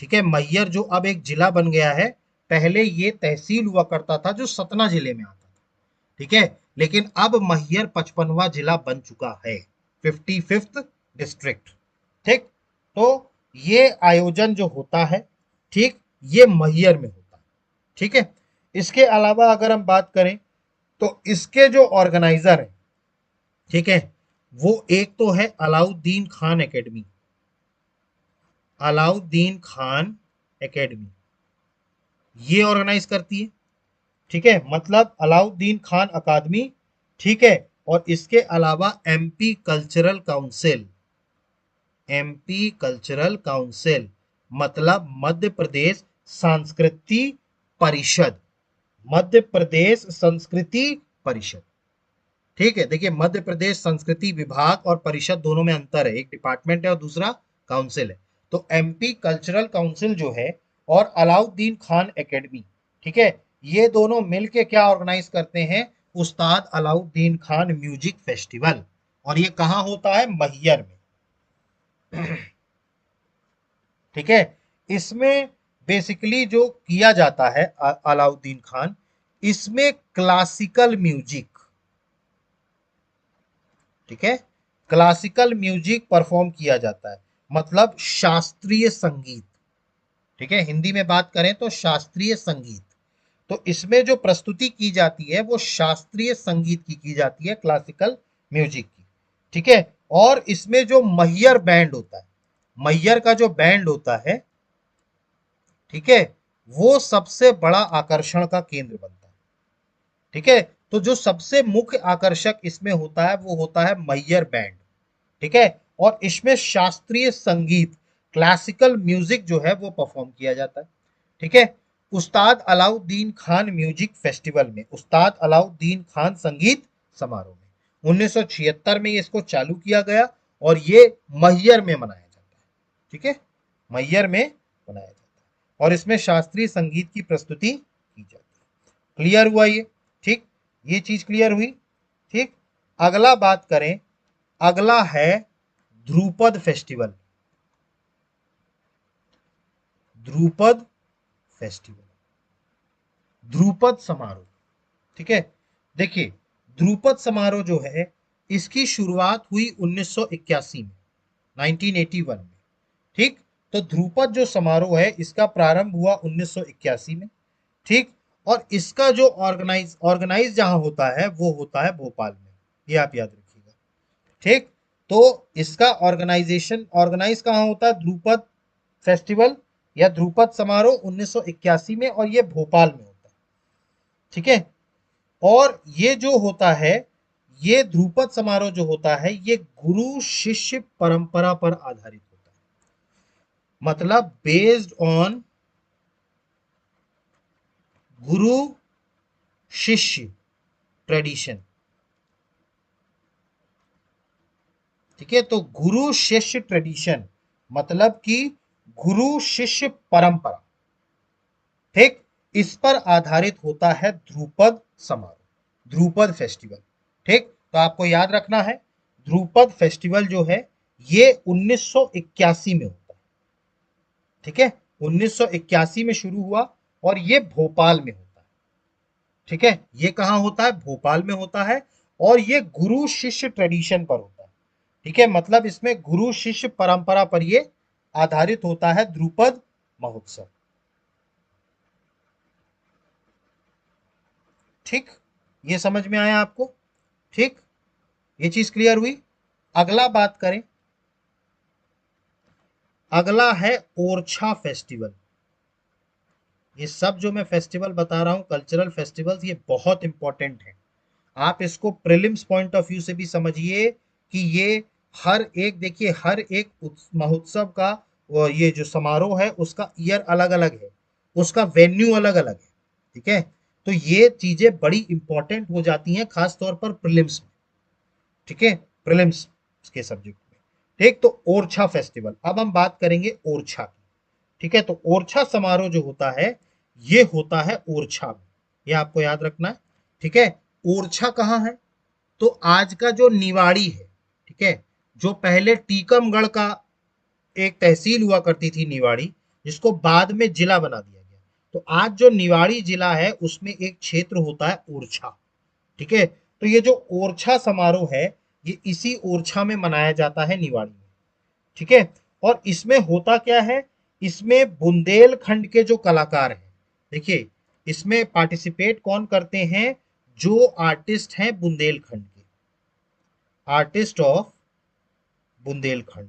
ठीक है। मैहर जो अब एक जिला बन गया है, पहले ये तहसील हुआ करता था जो सतना जिले में आता था, ठीक है। लेकिन अब मैहर 55वां जिला बन चुका है, 55th डिस्ट्रिक्ट, ठीक। तो ये आयोजन जो होता है, ठीक, ये मैहर में होता है, ठीक है। इसके अलावा अगर हम बात करें तो इसके जो ऑर्गेनाइजर है, ठीक है, वो एक तो है अलाउद्दीन खान एकेडमी, अलाउद्दीन खान एकेडमी ये ऑर्गेनाइज करती है, ठीक है। मतलब अलाउद्दीन खान अकादमी, ठीक है। और इसके अलावा MP cultural council, MP cultural council मतलब मध्य प्रदेश संस्कृति परिषद, मध्य प्रदेश संस्कृति परिषद, ठीक है। देखिए, मध्य प्रदेश संस्कृति विभाग और परिषद दोनों में अंतर है, एक डिपार्टमेंट है और दूसरा काउंसिल है। तो एमपी कल्चरल काउंसिल जो है और अलाउद्दीन खान एकेडमी, ठीक है, ये दोनों मिलके क्या ऑर्गेनाइज करते हैं, उस्ताद अलाउद्दीन खान म्यूजिक फेस्टिवल। और ये कहाँ होता है, मैहर में, ठीक है। इसमें बेसिकली जो किया जाता है अलाउद्दीन खान, इसमें क्लासिकल म्यूजिक, ठीक है, क्लासिकल म्यूजिक परफॉर्म किया जाता है, मतलब शास्त्रीय संगीत, ठीक है। हिंदी में बात करें तो शास्त्रीय संगीत। तो इसमें जो प्रस्तुति की जाती है वो शास्त्रीय संगीत की जाती है, क्लासिकल म्यूजिक की, ठीक है। और इसमें जो मैहर बैंड होता है, मैहर का जो बैंड होता है, ठीक है, वो सबसे बड़ा आकर्षण का केंद्र बनता है, ठीक है। तो जो सबसे मुख्य आकर्षक इसमें होता है वो होता है मैहर बैंड, ठीक है। और इसमें शास्त्रीय संगीत, क्लासिकल म्यूजिक जो है वो परफॉर्म किया जाता है, ठीक है। उस्ताद अलाउद्दीन खान म्यूजिक फेस्टिवल में, उस्ताद अलाउद्दीन खान संगीत समारोह में 1976 में इसको चालू किया गया, और ये मैहर में मनाया जाता है, ठीक है, मैहर में मनाया जाता है। और इसमें शास्त्रीय संगीत की प्रस्तुति की जाती है। क्लियर हुआ ये, ठीक, ये चीज क्लियर हुई, ठीक। अगला बात करें, अगला है ध्रुपद फेस्टिवल, ध्रुपद फेस्टिवल, ध्रुपद समारोह, ठीक है। देखिए, ध्रुपद समारोह जो है इसकी शुरुआत हुई 1981 में, 1981 में, ठीक। तो ध्रुपद जो समारोह है इसका प्रारंभ हुआ 1981 में, ठीक। और इसका जो ऑर्गेनाइज ऑर्गेनाइज जहां होता है वो होता है भोपाल में, ये आप याद रखिएगा, ठीक, तो इसका ऑर्गेनाइज कहाँ होता है? ध्रुपद फेस्टिवल या ध्रुपद समारोह 1981 में, और ये भोपाल में होता है। ठीक है, और ये जो होता है, ये ध्रुपद समारोह जो होता है, ये गुरु शिष्य परंपरा पर आधारित होता है, मतलब बेस्ड ऑन गुरु शिष्य ट्रेडिशन। ठीक है, तो गुरु शिष्य ट्रेडिशन मतलब कि गुरु शिष्य परंपरा, ठीक, इस पर आधारित होता है ध्रुपद समारोह, ध्रुपद फेस्टिवल। ठीक, तो आपको याद रखना है, ध्रुपद फेस्टिवल जो है ये 1981 में होता है। ठीक है, 1981 में शुरू हुआ और ये भोपाल में होता है। ठीक है, ये कहाँ होता है? भोपाल में होता है, और ये गुरु शिष्य ट्रेडिशन पर होता है। ठीक है, मतलब इसमें गुरु शिष्य परंपरा पर ये आधारित होता है ध्रुपद महोत्सव। ठीक, ये समझ में आया आपको? ठीक, ये चीज क्लियर हुई। अगला बात करें, अगला है ओरछा फेस्टिवल। ये सब जो मैं फेस्टिवल बता रहा हूं, कल्चरल फेस्टिवल्स, ये बहुत इंपॉर्टेंट है। आप इसको प्रीलिम्स पॉइंट ऑफ व्यू से भी समझिए कि ये हर एक, देखिए हर एक महोत्सव का ये जो समारोह है उसका ईयर अलग अलग है, उसका वेन्यू अलग अलग है। ठीक है, तो ये चीजें बड़ी इंपॉर्टेंट हो जाती हैं खास तौर पर प्रीलिम्स में। ठीक है, प्रीलिम्स के सब्जेक्ट में। ठीक, तो ओरछा फेस्टिवल, अब हम बात करेंगे ओरछा की। ठीक है, तो ओरछा समारोह जो होता है ये होता है ओरछा में, ये आपको याद रखना है। ठीक है, ओरछा कहाँ है? तो आज का जो निवाड़ी है, ठीक है, जो पहले टीकमगढ़ का एक तहसील हुआ करती थी निवाड़ी, जिसको बाद में जिला बना दिया गया, तो आज जो निवाड़ी जिला है उसमें एक क्षेत्र होता है ओरछा। ठीक है, तो ये जो ओरछा समारोह है ये इसी ओरछा में मनाया जाता है, निवाड़ी में। ठीक है, और इसमें होता क्या है, इसमें बुंदेलखंड के जो कलाकार हैं, देखिए इसमें पार्टिसिपेट कौन करते हैं? जो आर्टिस्ट हैं बुंदेलखंड के, आर्टिस्ट ऑफ बुंदेलखंड।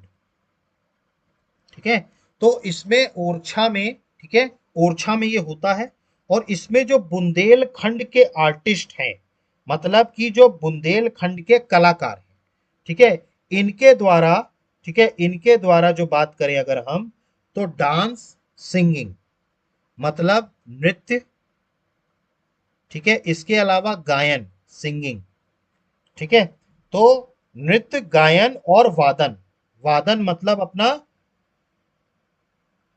ठीक है, तो इसमें ओरछा में, ठीक है, ओरछा में ये होता है, और इसमें जो बुंदेलखंड के आर्टिस्ट हैं, मतलब कि जो बुंदेलखंड के कलाकार हैं, ठीक है, इनके द्वारा, ठीक है, इनके द्वारा जो बात करें अगर हम, तो डांस, सिंगिंग मतलब नृत्य, ठीक है, इसके अलावा गायन, सिंगिंग। ठीक है, तो नृत्य, गायन और वादन, वादन मतलब अपना,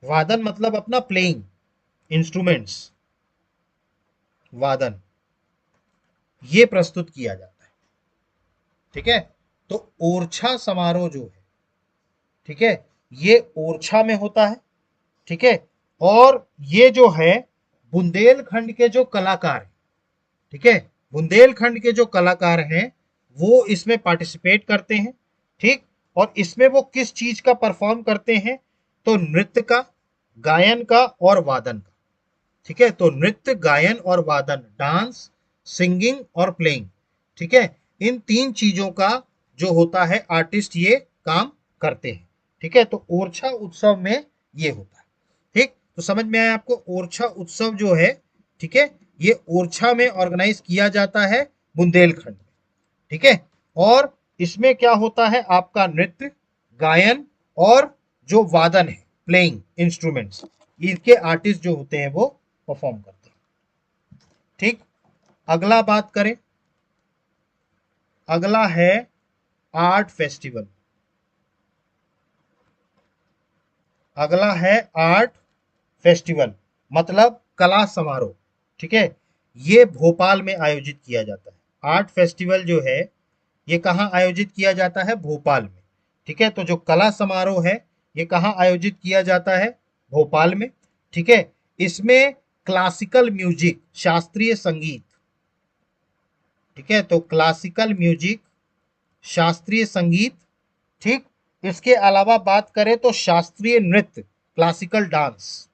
वादन मतलब अपना प्लेइंग इंस्ट्रूमेंट्स, वादन, ये प्रस्तुत किया जाता है। ठीक है, तो ओरछा समारोह जो है, ठीक है, ये ओरछा में होता है। ठीक है, और ये जो है बुंदेलखंड के जो कलाकार हैं, ठीक है, बुंदेलखंड के जो कलाकार हैं वो इसमें पार्टिसिपेट करते हैं। ठीक, और इसमें वो किस चीज का परफॉर्म करते हैं? तो नृत्य का, गायन का और वादन का। ठीक है, तो नृत्य, गायन और वादन, डांस, सिंगिंग और प्लेइंग, ठीक है, इन तीन चीजों का जो होता है आर्टिस्ट ये काम करते हैं। ठीक है, तो ओरछा उत्सव में ये होता है। ठीक, तो समझ में आया आपको? ओरछा उत्सव जो है, ठीक है, ये ओरछा में ऑर्गेनाइज किया जाता है, बुंदेलखंड में। ठीक है, और इसमें क्या होता है? आपका नृत्य, गायन और जो वादन है, प्लेइंग इंस्ट्रूमेंट्स, इनके आर्टिस्ट जो होते हैं वो परफॉर्म करते हैं। ठीक, अगला बात करें, अगला है आर्ट फेस्टिवल। अगला है आर्ट फेस्टिवल मतलब कला समारोह। ठीक है, ये भोपाल में आयोजित किया जाता है। आर्ट फेस्टिवल जो है ये कहाँ आयोजित किया जाता है? भोपाल में। ठीक है, तो जो कला समारोह है ये कहाँ आयोजित किया जाता है? भोपाल में। ठीक है, इसमें क्लासिकल म्यूजिक, शास्त्रीय संगीत, ठीक है, तो क्लासिकल म्यूजिक, शास्त्रीय संगीत, ठीक, इसके अलावा बात करें तो शास्त्रीय नृत्य, क्लासिकल डांस,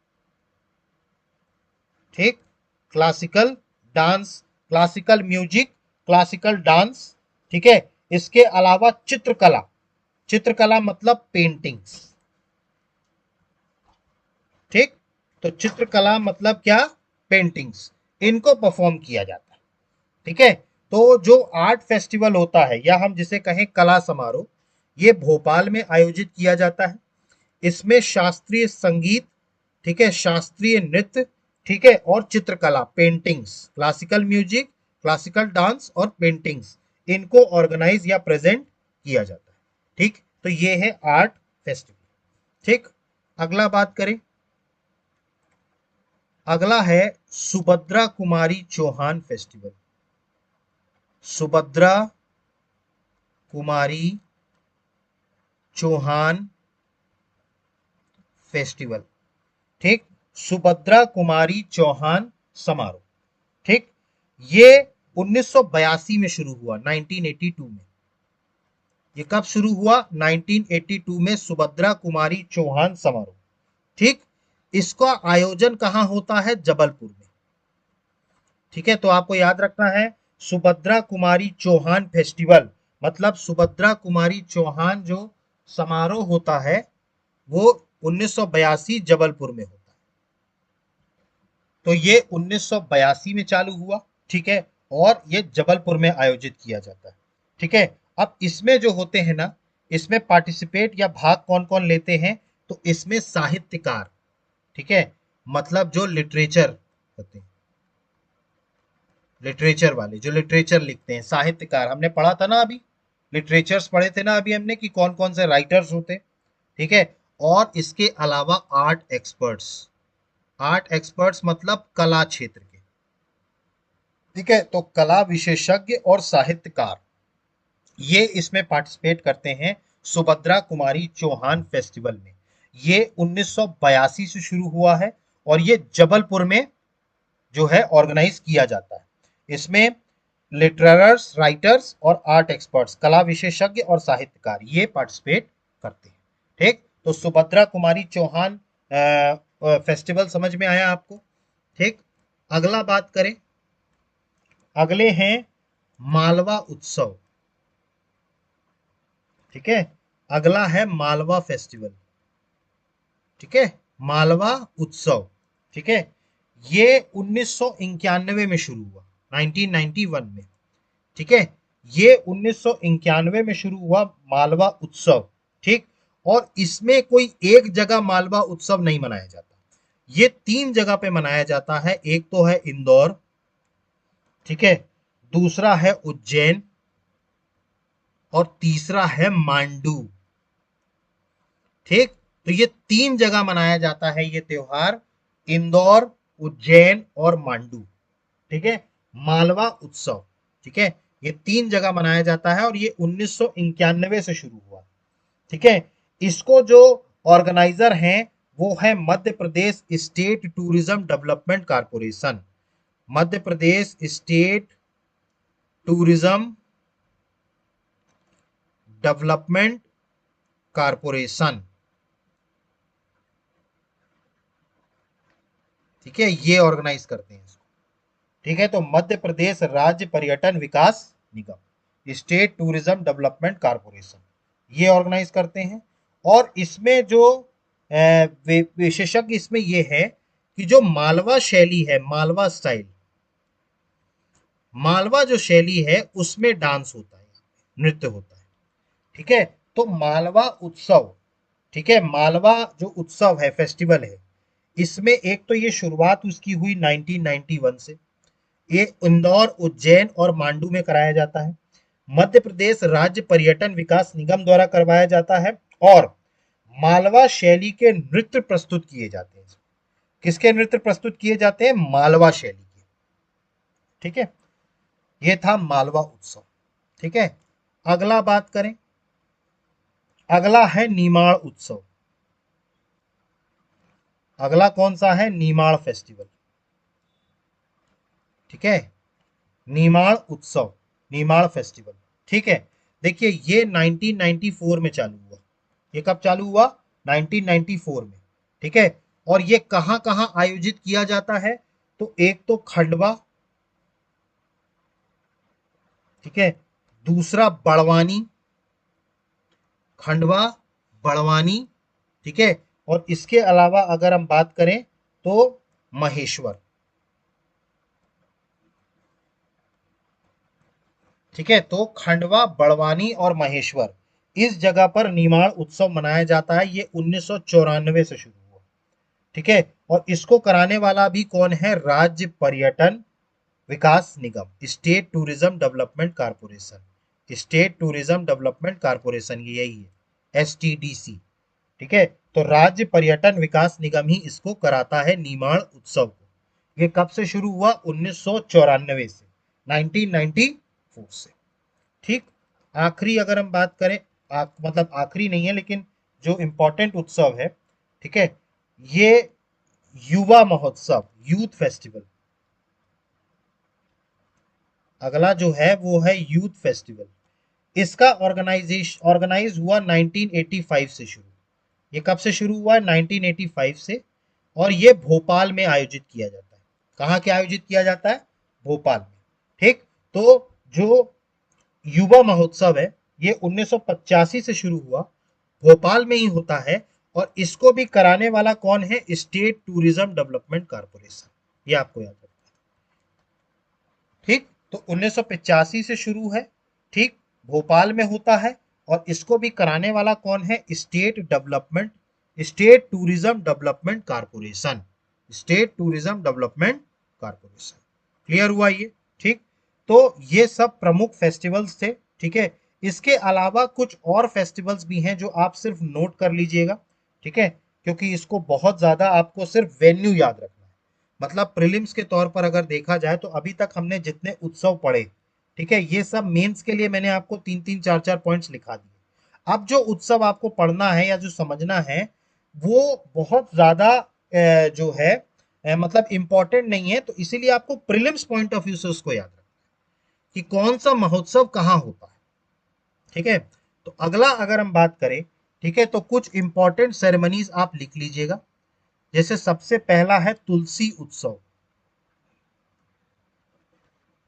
ठीक, classical dance, classical music, classical dance, ठीक है, इसके अलावा चित्रकला, चित्रकला मतलब पेंटिंग्स, ठीक। तो चित्रकला मतलब क्या, पेंटिंग्स, इनको परफॉर्म किया जाता है, ठीक है। तो जो आर्ट फेस्टिवल होता है या हम जिसे कहें कला समारोह, ये भोपाल में आयोजित किया जाता है। इसमें शास्त्रीय संगीत, ठीक है, शास्त्रीय नृत्य, ठीक है, और चित्रकला, paintings, classical music, classical dance और पेंटिंग्स, इनको ऑर्गेनाइज या प्रेजेंट किया जाता है, ठीक। तो ये है आर्ट फेस्टिवल, ठीक। अगला बात करें, अगला है सुभद्रा कुमारी चौहान फेस्टिवल। सुभद्रा कुमारी चौहान फेस्टिवल, ठीक। सुभद्रा कुमारी चौहान समारोह, ठीक। ये 1982 में शुरू हुआ, 1982 में। ये कब शुरू हुआ, 1982 में सुभद्रा कुमारी चौहान समारोह, ठीक। इसका आयोजन कहां होता है, जबलपुर में, ठीक है। तो आपको याद रखना है, सुभद्रा कुमारी चौहान फेस्टिवल मतलब सुभद्रा कुमारी चौहान जो समारोह होता है वो 1982 जबलपुर में होता है। तो ये 1982 में चालू हुआ, ठीक है, और ये जबलपुर में आयोजित किया जाता है, ठीक है। अब इसमें जो होते हैं ना, इसमें पार्टिसिपेट या भाग कौन कौन लेते हैं, तो इसमें साहित्यकार, ठीक है, मतलब जो लिटरेचर होते हैं, लिटरेचर वाले जो लिटरेचर लिखते हैं, साहित्यकार, हमने पढ़ा था ना अभी, लिटरेचर्स पढ़े थे ना अभी हमने कि कौन कौन से राइटर्स होते हैं, ठीक है। और इसके अलावा आर्ट एक्सपर्ट्स, आर्ट एक्सपर्ट्स मतलब कला क्षेत्र के, ठीक है। तो कला विशेषज्ञ और साहित्यकार ये इसमें पार्टिसिपेट करते हैं सुभद्रा कुमारी चौहान फेस्टिवल में। ये 1982 से शुरू हुआ है और ये जबलपुर में जो है ऑर्गेनाइज किया जाता है। इसमें लिटरर्स, राइटर्स और आर्ट एक्सपर्ट्स, कला विशेषज्ञ और साहित्यकार ये पार्टिसिपेट करते हैं, ठीक। तो सुभद्रा कुमारी चौहान फेस्टिवल समझ में आया आपको, ठीक। अगला बात करें, अगले हैं मालवा उत्सव, ठीक है। अगला है मालवा फेस्टिवल, ठीक है, मालवा उत्सव, ठीक है। ये 1991 में शुरू हुआ, 1991 में, ठीक है। ये 1991 में शुरू हुआ मालवा उत्सव, ठीक। और इसमें कोई एक जगह मालवा उत्सव नहीं मनाया जाता, ये 3 जगह पे मनाया जाता है। एक तो है इंदौर, ठीक है, दूसरा है उज्जैन और तीसरा है मांडू, ठीक। तो ये 3 जगह मनाया जाता है ये त्योहार, इंदौर, उज्जैन और मांडू, ठीक है, मालवा उत्सव, ठीक है। ये 3 जगह मनाया जाता है और ये 1991 से शुरू हुआ, ठीक है। इसको जो ऑर्गेनाइजर हैं वो है मध्य प्रदेश state tourism development corporation, Madhya Pradesh state tourism development corporation, ठीक है, ये ऑर्गेनाइज करते हैं इसको, ठीक है। तो मध्य प्रदेश राज्य पर्यटन विकास निगम, स्टेट टूरिज्म डेवलपमेंट कारपोरेशन, ये ऑर्गेनाइज करते हैं। और इसमें जो विशेषज्ञ इसमें ये है कि जो मालवा शैली है, मालवा स्टाइल, मालवा जो शैली है उसमें डांस होता है, नृत्य होता है, ठीक है। तो मालवा उत्सव, ठीक है, मालवा जो उत्सव है, फेस्टिवल है, इसमें एक तो ये शुरुआत उसकी हुई 1991 से, ये इंदौर, उज्जैन और मांडू में कराया जाता है। मध्य प्रदेश राज्य पर्यटन विकास निगम द्वारा करवाया जाता है और मालवा शैली के नृत्य प्रस्तुत किए जाते हैं। किसके नृत्य प्रस्तुत किए जाते हैं, मालवा शैली के, ठीक है। ये था मालवा उत्सव, ठीक है। अगला बात करें, अगला है निमाड़ उत्सव। अगला कौन सा है, निमाड़ फेस्टिवल, ठीक है, निमाड़ उत्सव, निमाड़ फेस्टिवल, ठीक है। देखिए ये 1994 में चालू हुआ, ये कब चालू हुआ, 1994 में, ठीक है। और ये कहां कहां आयोजित किया जाता है, तो एक तो खंडवा, ठीक है, दूसरा बड़वानी, खंडवा, बड़वानी, ठीक है। और इसके अलावा अगर हम बात करें तो महेश्वर, ठीक है। तो खंडवा, बड़वानी और महेश्वर, इस जगह पर निमाड़ उत्सव मनाया जाता है। ये 1994 से शुरू हुआ, ठीक है। और इसको कराने वाला भी कौन है? राज्य पर्यटन विकास निगम, state tourism development corporation, state tourism development corporation, ये यही है, STDC, ठीक है। तो राज्य पर्यटन विकास निगम ही इसको कराता है निमाड़ उत्सव को। ये कब से शुरू हुआ? 1994 से, 1994 से, ठीक। आखिरी अगर हम बात करें, मतलब आखिरी नहीं है लेकिन जो इंपॉर्टेंट उत्सव है, ठीक है, ये युवा महोत्सव, यूथ फेस्टिवल। अगला जो है वो है यूथ फेस्टिवल। इसका ऑर्गेनाइज हुआ 1985 से शुरू। ये कब से शुरू हुआ है? 1985 से। और ये भोपाल में आयोजित किया जाता है। कहाँ के आयोजित किया जाता है? भोपाल में, ठीक। तो जो युवा महोत्सव है ये 1985 से शुरू हुआ, भोपाल में ही होता है। और इसको भी कराने वाला कौन है? स्टेट टूरिज्म डेवलपमेंट कारपोरेशन, ये आपको याद रखना है, ठीक। तो 1985 से शुरू है, ठीक, भोपाल में होता है। और इसको भी कराने वाला कौन है? State tourism development corporation, state tourism development corporation. Clear हुआ ये, ठीक। तो ये सब प्रमुख फेस्टिवल्स थे, ठीक है। इसके अलावा कुछ और फेस्टिवल्स भी हैं जो आप सिर्फ नोट कर लीजिएगा, ठीक है, क्योंकि इसको बहुत ज्यादा आपको सिर्फ वेन्यू याद रखना है। मतलब प्रीलिम्स के तौर पर अगर देखा जाए तो अभी तक हमने जितने उत्सव पढ़े, ठीक है, ये सब मेंस के लिए मैंने आपको तीन तीन चार चार पॉइंट्स लिखा दिए। अब जो उत्सव आपको पढ़ना है या जो समझना है वो बहुत ज्यादा जो है मतलब इंपॉर्टेंट नहीं है, तो इसीलिए आपको प्रीलिम्स पॉइंट ऑफ व्यू से उसको याद रखना है कि कौन सा महोत्सव कहाँ होता है, ठीक है। तो अगला अगर हम बात करें, ठीक है, तो कुछ इंपॉर्टेंट सेरेमनीज आप लिख लीजिएगा। जैसे सबसे पहला है तुलसी उत्सव,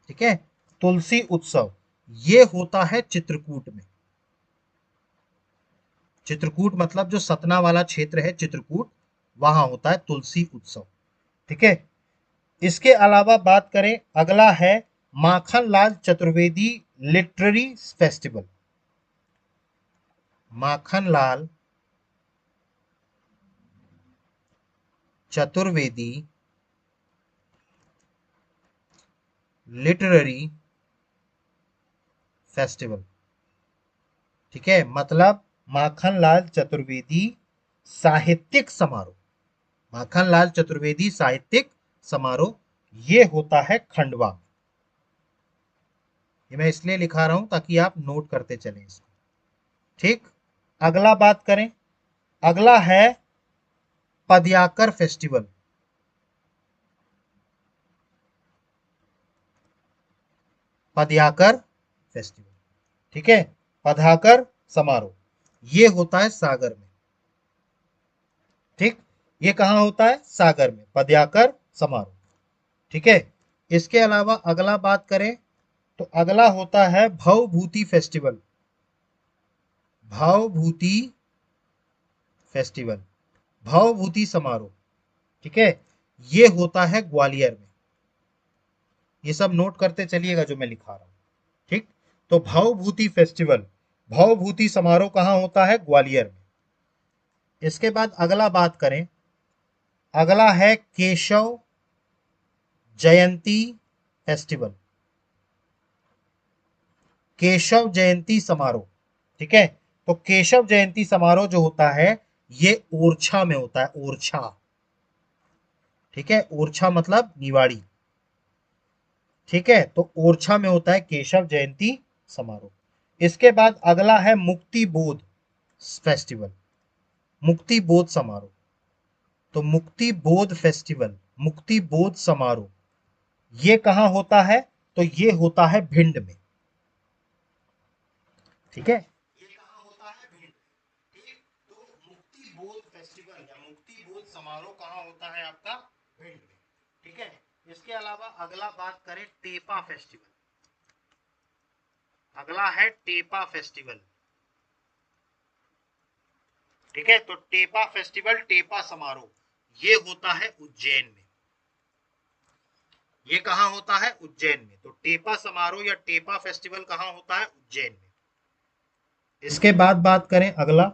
ठीक है। तुलसी उत्सव ये होता है चित्रकूट में। चित्रकूट मतलब जो सतना वाला क्षेत्र है चित्रकूट, वहां होता है तुलसी उत्सव, ठीक है। इसके अलावा बात करें, अगला है Makhanlal Chaturvedi literary festival. Makhanlal Chaturvedi literary festival, ठीक है। मतलब माखनलाल चतुर्वेदी साहित्यिक समारोह, माखनलाल चतुर्वेदी साहित्यिक समारोह, ये होता है खंडवा में। ये मैं इसलिए लिखा रहा हूं ताकि आप नोट करते चलें इसको, ठीक। अगला बात करें, अगला है पदयाकर फेस्टिवल। पदयाकर फेस्टिवल, ठीक है। पदयाकर समारोह ये होता है सागर में, ठीक। ये कहां होता है? सागर में, पदयाकर समारोह, ठीक है। इसके अलावा अगला बात करें तो अगला होता है भवभूति फेस्टिवल। भवभूति फेस्टिवल, भवभूति समारोह, ठीक है। ये होता है ग्वालियर में। ये सब नोट करते चलिएगा जो मैं लिखा रहा हूं, ठीक। तो भवभूति फेस्टिवल, भवभूति समारोह कहां होता है? ग्वालियर में। इसके बाद अगला बात करें, अगला है केशव जयंती फेस्टिवल, केशव जयंती समारोह, ठीक है। तो केशव जयंती समारोह जो होता है ये ओरछा में होता है, ओरछा, ठीक है। ओरछा मतलब निवाड़ी, ठीक है। तो ओरछा में होता है केशव जयंती समारोह। इसके बाद अगला है मुक्ति बोध फेस्टिवल, मुक्ति बोध समारोह। तो मुक्ति बोध फेस्टिवल, मुक्ति बोध समारोह, ये कहां होता है? तो ये होता है भिंड में, ठीक है। ये कहां होता है? भिंड, ठीक। तो मुक्ति बोध फेस्टिवल या मुक्ति बोध समारोह कहां होता है? आपका भिंड में, ठीक है। इसके अलावा अगला बात करें टेपा फेस्टिवल। अगला है टेपा फेस्टिवल। ठीक है, तो टेपा फेस्टिवल, टेपा समारोह ये होता है उज्जैन में। ये कहां होता है? उज्जैन में। तो टेपा समारोह या टेपा फेस्टिवल कहां होता है? उज्जैन में। इसके बाद बात करें अगला,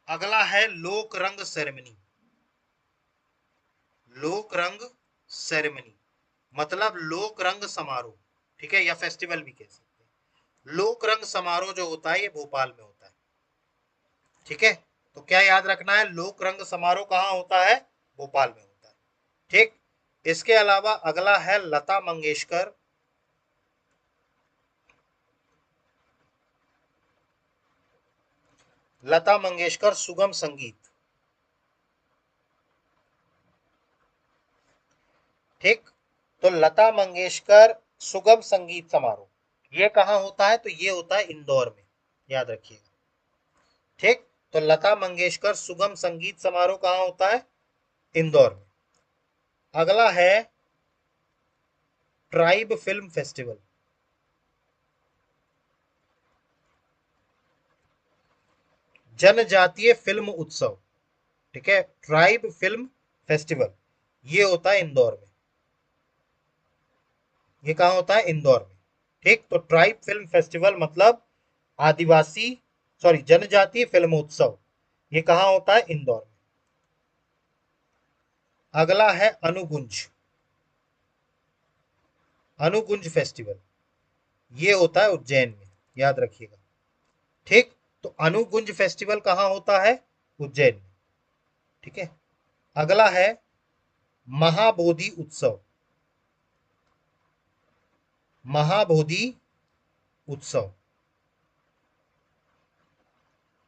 अगला है लोक रंग सेरेमनी। लोक रंग सेरेमनी मतलब लोक रंग समारोह, ठीक है, या फेस्टिवल भी कह सकते हैं। लोक रंग समारोह जो होता है ये भोपाल में होता है। ठीक है, तो क्या याद रखना है? लोक रंग समारोह कहां होता है? भोपाल में होता है। ठीक, इसके अलावा अगला है लता मंगेशकर। लता मंगेशकर सुगम संगीत। ठीक, तो लता मंगेशकर सुगम संगीत समारोह ये कहां होता है? तो ये होता है इंदौर में, याद रखिएगा। ठीक, तो लता मंगेशकर सुगम संगीत समारोह कहां होता है? इंदौर में। अगला है ट्राइब फिल्म फेस्टिवल। जनजातीय फिल्म उत्सव। ठीक है, ट्राइब फिल्म फेस्टिवल ये होता है इंदौर में। ये कहां होता है? इंदौर में। ठीक, तो ट्राइब फिल्म फेस्टिवल मतलब आदिवासी, सॉरी, जनजातीय फिल्मोत्सव ये कहां होता है? इंदौर में। अगला है अनुगुंज। अनुगुंज फेस्टिवल ये होता है उज्जैन में, याद रखिएगा। ठीक, तो अनुगुंज फेस्टिवल कहां होता है? उज्जैन में। ठीक है, अगला है महाबोधि उत्सव। महाबोधि उत्सव,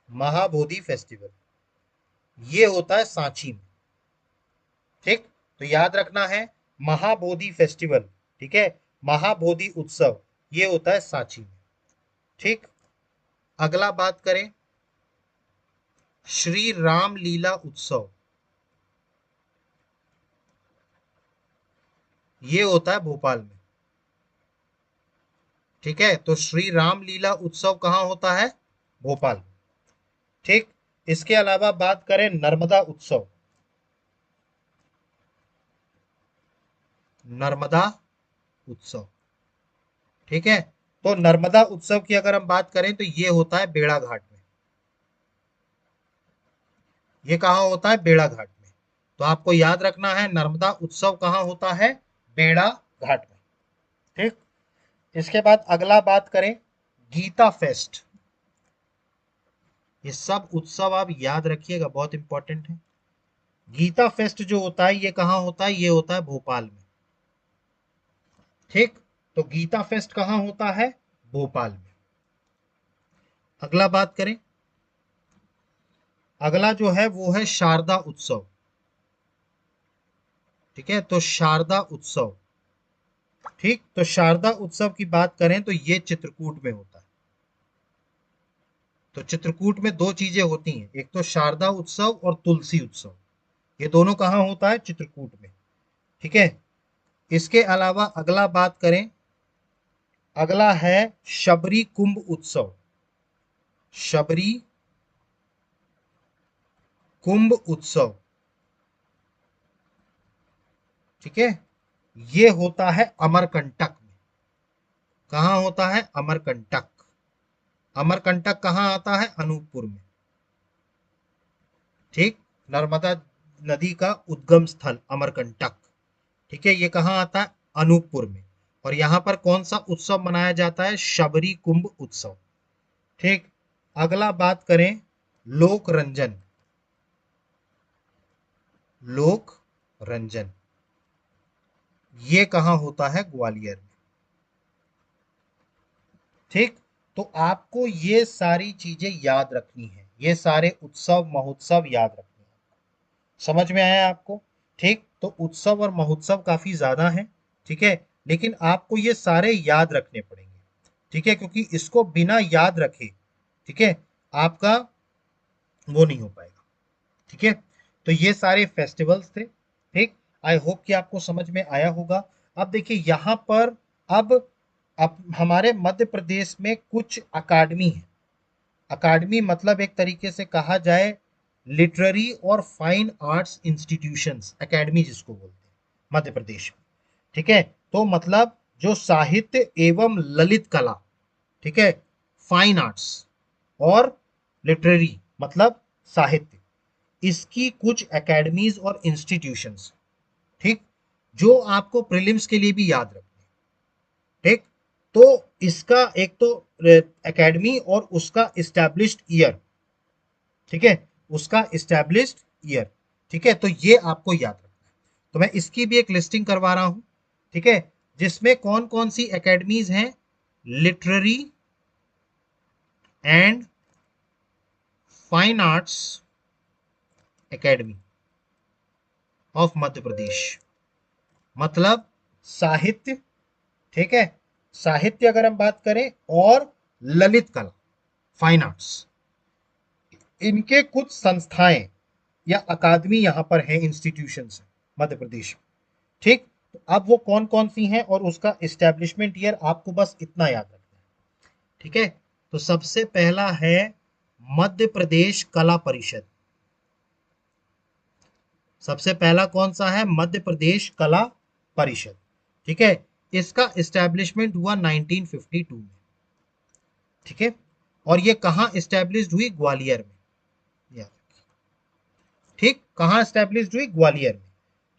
महाबोधि फेस्टिवल ये होता है सांची में। ठीक, तो याद रखना है महाबोधि फेस्टिवल, ठीक है, महाबोधि उत्सव ये होता है सांची में। ठीक, अगला बात करें श्री राम लीला उत्सव। ये होता है भोपाल में। ठीक है, तो श्री राम लीला उत्सव कहां होता है? भोपाल में। ठीक, इसके अलावा बात करें नर्मदा उत्सव। नर्मदा उत्सव, ठीक है, तो नर्मदा उत्सव की अगर हम बात करें तो ये होता है बेड़ा घाट में। ये कहां होता है? बेड़ा घाट में। तो आपको याद रखना है नर्मदा उत्सव कहां होता है? बेड़ा घाट में। ठीक, इसके बाद अगला बात करें गीता फेस्ट। ये सब उत्सव आप याद रखिएगा, बहुत इंपॉर्टेंट है। गीता फेस्ट जो होता है ये कहां होता है? ये होता है भोपाल में। ठीक, तो गीता फेस्ट कहां होता है? भोपाल में। अगला बात करें, अगला जो है वो है शारदा उत्सव। ठीक है, तो शारदा उत्सव, ठीक, तो शारदा उत्सव की बात करें तो ये चित्रकूट में होता है। तो चित्रकूट में दो चीजें होती हैं, एक तो शारदा उत्सव और तुलसी उत्सव। ये दोनों कहां होता है? चित्रकूट में। ठीक है, इसके अलावा अगला बात करें, अगला है शबरी कुंभ उत्सव। शबरी कुंभ उत्सव, ठीक है, ये होता है अमरकंटक में। कहां होता है? अमरकंटक। अमरकंटक कहां आता है? अनूपपुर में। ठीक, नर्मदा नदी का उद्गम स्थल अमरकंटक। ठीक है, ये कहां आता है? अनूपपुर में। और यहां पर कौन सा उत्सव मनाया जाता है? शबरी कुंभ उत्सव। ठीक, अगला बात करें लोक रंजन। लोक रंजन ये कहां होता है? ग्वालियर में। ठीक, तो आपको ये सारी चीजें याद रखनी है, ये सारे उत्सव महोत्सव याद रखने हैं। समझ में आया आपको? ठीक, तो उत्सव और महोत्सव काफी ज्यादा हैं, ठीक है, लेकिन आपको ये सारे याद रखने पड़ेंगे। ठीक है, क्योंकि इसको बिना याद रखे, ठीक है, आपका वो नहीं हो पाएगा। ठीक है, तो ये सारे फेस्टिवल्स थे। ठीक, आई होप कि आपको समझ में आया होगा। अब देखिए यहाँ पर, अब अब हमारे मध्य प्रदेश में कुछ अकादमी है। अकादमी मतलब एक तरीके से कहा जाए लिटरेरी और फाइन आर्ट्स इंस्टीट्यूशंस, अकेडमी जिसको बोलते हैं मध्य प्रदेश में। ठीक है, तो मतलब जो साहित्य एवं ललित कला, ठीक है, फाइन आर्ट्स और लिटरेरी मतलब साहित्य, इसकी कुछ एकेडमीज और इंस्टीट्यूशंस, ठीक, जो आपको प्रीलिम्स के लिए भी याद रखना है। ठीक, तो इसका एक तो एकेडमी और उसका इस्टेब्लिश्ड ईयर, ठीक है, उसका इस्टेब्लिश्ड ईयर, ठीक है, तो ये आपको याद रखना है। तो मैं इसकी भी एक लिस्टिंग करवा रहा हूं, ठीक है, जिसमें कौन कौन सी एकेडमीज हैं। Literary and fine arts academy of Madhya Pradesh, मतलब साहित्य, ठीक है, साहित्य अगर हम बात करें और ललित कला, फाइन आर्ट्स, इनके कुछ संस्थाएं या अकादमी यहां पर है, इंस्टीट्यूशन है मध्य प्रदेश में। ठीक, तो अब वो कौन कौन सी हैं और उसका इस्टेब्लिशमेंट ईयर आपको बस इतना याद रखना है। ठीक है, तो सबसे पहला है मध्य प्रदेश कला परिषद। सबसे पहला कौन सा है? मध्य प्रदेश कला परिषद। ठीक है, इसका इस्टेब्लिशमेंट हुआ 1952 में। ठीक है, और ये कहां इस्टेब्लिश हुई? ग्वालियर में, याद रखिए। ठीक, कहां इस्टेब्लिश हुई? ग्वालियर में।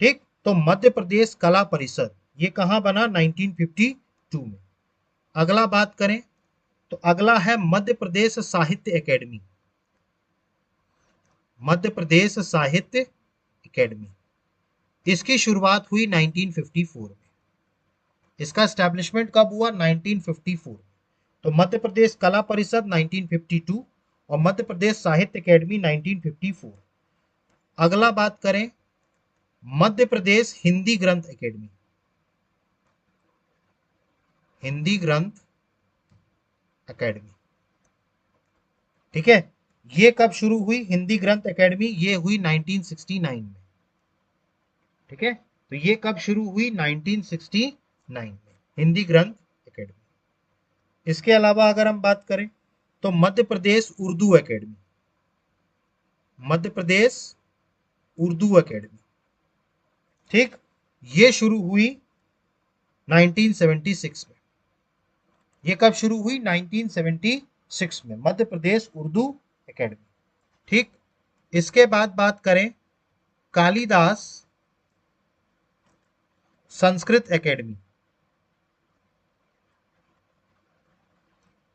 ठीक, तो मध्य प्रदेश कला परिषद ये कहां बना? 1952 में। अगला बात करें तो अगला है मध्य प्रदेश साहित्य एकेडमी। मध्य प्रदेश साहित्य एकेडमी, इसकी शुरुआत हुई 1954 में। इसका एस्टेब्लिशमेंट कब हुआ? 1954। तो मध्य प्रदेश कला परिषद 1952 और मध्य प्रदेश साहित्य एकेडमी 1954। अगला बात करें मध्य प्रदेश हिंदी ग्रंथ एकेडमी। हिंदी ग्रंथ एकेडमी, ठीक है, ये कब शुरू हुई? हिंदी ग्रंथ एकेडमी ये हुई 1969 में। ठीक है, तो ये कब शुरू हुई? 1969 में, हिंदी ग्रंथ एकेडमी। इसके अलावा अगर हम बात करें तो मध्य प्रदेश उर्दू एकेडमी। मध्य प्रदेश उर्दू एकेडमी, ठीक, ये शुरू हुई 1976 में। ये कब शुरू हुई? 1976 में, मध्य प्रदेश उर्दू एकेडमी। ठीक, इसके बाद बात करें कालिदास संस्कृत एकेडमी।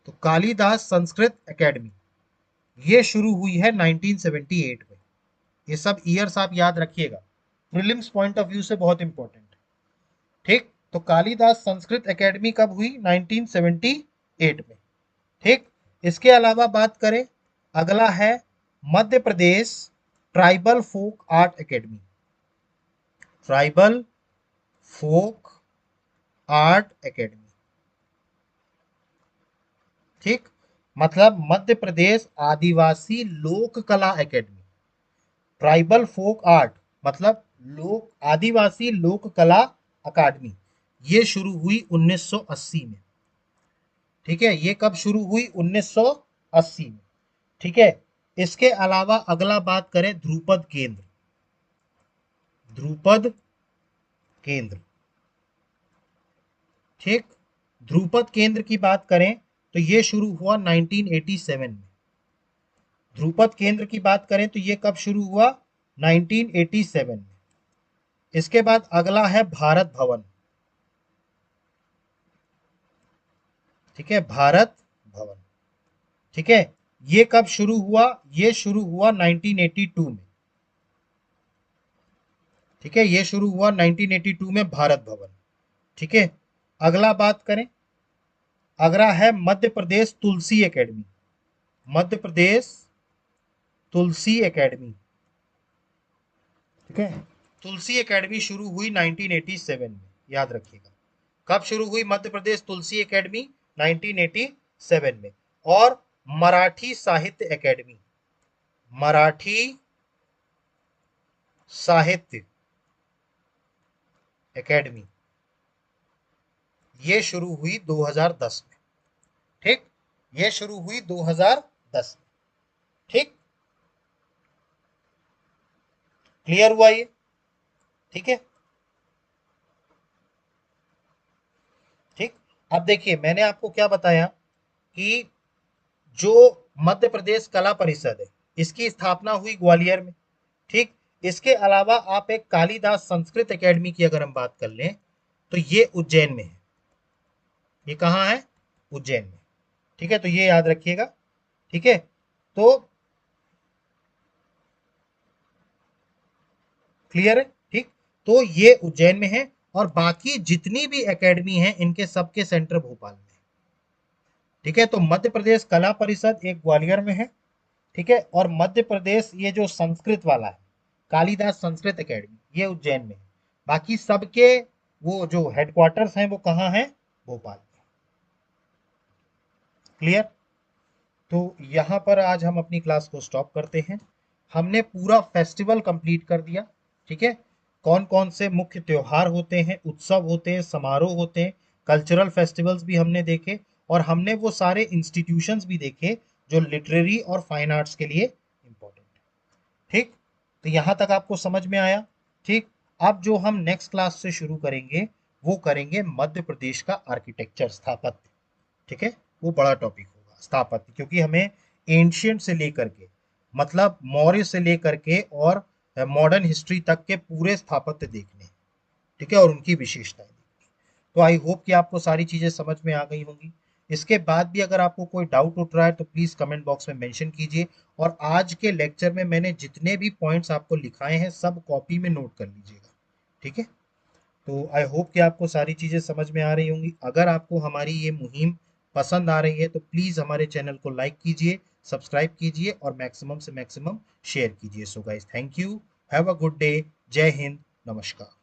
तो कालिदास संस्कृत एकेडमी ये शुरू हुई है 1978 में। ये सब ईयर्स आप याद रखिएगा, प्रीलिम्स पॉइंट ऑफ व्यू से बहुत इंपॉर्टेंट है। ठीक, तो कालिदास संस्कृत एकेडमी कब हुई? 1978 में। ठीक, इसके अलावा बात करें, अगला है Madhya Pradesh tribal folk art academy. Tribal folk art academy, ठीक, मतलब मध्य प्रदेश आदिवासी लोक कला एकेडमी। ट्राइबल फोक आर्ट मतलब लोक आदिवासी लोक कला अकादमी, ये शुरू हुई 1980 में। ठीक है, ये कब शुरू हुई? 1980 में। ठीक है, इसके अलावा अगला बात करें ध्रुपद केंद्र। ध्रुपद केंद्र, ठीक, ध्रुपद केंद्र की बात करें तो ये शुरू हुआ 1987 में। ध्रुपद केंद्र की बात करें तो ये कब शुरू हुआ? 1987 में। इसके बाद अगला है भारत भवन। ठीक है, भारत भवन, ठीक है, ये कब शुरू हुआ? ये शुरू हुआ 1982 में। ठीक है, ये शुरू हुआ 1982 में भारत भवन। ठीक है, अगला बात करें, अगला है मध्य प्रदेश तुलसी एकेडमी। मध्य प्रदेश तुलसी एकेडमी, ठीक है, तुलसी एकेडमी शुरू हुई 1987 में, याद रखिएगा। कब शुरू हुई मध्य प्रदेश तुलसी एकेडमी? 1987 में। और मराठी साहित्य एकेडमी, मराठी साहित्य एकेडमी, ये शुरू हुई 2010 में। ठीक, ये शुरू हुई 2010 में। ठीक, क्लियर हुआ ये? ठीक है, ठीक। अब देखिए मैंने आपको क्या बताया कि जो मध्य प्रदेश कला परिषद है इसकी स्थापना हुई ग्वालियर में। ठीक, इसके अलावा आप एक कालिदास संस्कृत एकेडमी की अगर हम बात कर लें तो ये उज्जैन में है। ये कहाँ है? उज्जैन में। ठीक है, तो ये याद रखिएगा। ठीक है, तो क्लियर है? ठीक, तो ये उज्जैन में है और बाकी जितनी भी एकेडमी हैं इनके सबके सेंटर भोपाल में है। ठीक है, तो मध्य प्रदेश कला परिषद एक ग्वालियर में है। ठीक है, और मध्य प्रदेश ये जो संस्कृत वाला है कालिदास संस्कृत एकेडमी ये उज्जैन में है। बाकी सबके वो जो हेडक्वार्टर्स हैं वो कहाँ हैं? भोपाल में। क्लियर? तो यहाँ पर आज हम अपनी क्लास को स्टॉप करते हैं। हमने पूरा फेस्टिवल कंप्लीट कर दिया। ठीक है, कौन कौन से मुख्य त्योहार होते हैं, उत्सव होते हैं, समारोह होते हैं, कल्चरल फेस्टिवल्स भी हमने देखे और हमने वो सारे इंस्टीट्यूशंस भी देखे जो लिटरेरी और फाइन आर्ट्स के लिए इम्पोर्टेंट है। ठीक, तो यहाँ तक आपको समझ में आया? ठीक, अब जो हम नेक्स्ट क्लास से शुरू करेंगे वो करेंगे मध्य प्रदेश का आर्किटेक्चर, स्थापत्य। ठीक है, वो बड़ा टॉपिक होगा स्थापत्य, क्योंकि हमें एंशियंट से लेकर के मतलब मौर्य से लेकर के और मॉडर्न हिस्ट्री तक के पूरे स्थापत्य देखने हैं। ठीक है, और उनकी विशेषताएं देखनी है। तो आई होप कि आपको सारी चीजें समझ में आ गई होंगी। इसके बाद भी अगर आपको कोई डाउट उठ रहा है तो प्लीज कमेंट बॉक्स में मेंशन कीजिए। और आज के लेक्चर में मैंने जितने भी पॉइंट्स आपको लिखाए हैं सब कॉपी में नोट कर लीजिएगा। ठीक है, तो आई होप कि आपको सारी चीज़ें समझ में आ रही होंगी। अगर आपको हमारी ये मुहिम पसंद आ रही है तो प्लीज़ हमारे चैनल को लाइक कीजिए, सब्सक्राइब कीजिए और मैक्सिमम से मैक्सिमम शेयर कीजिए। So guys, thank you, have a good day, जय हिंद, नमस्कार।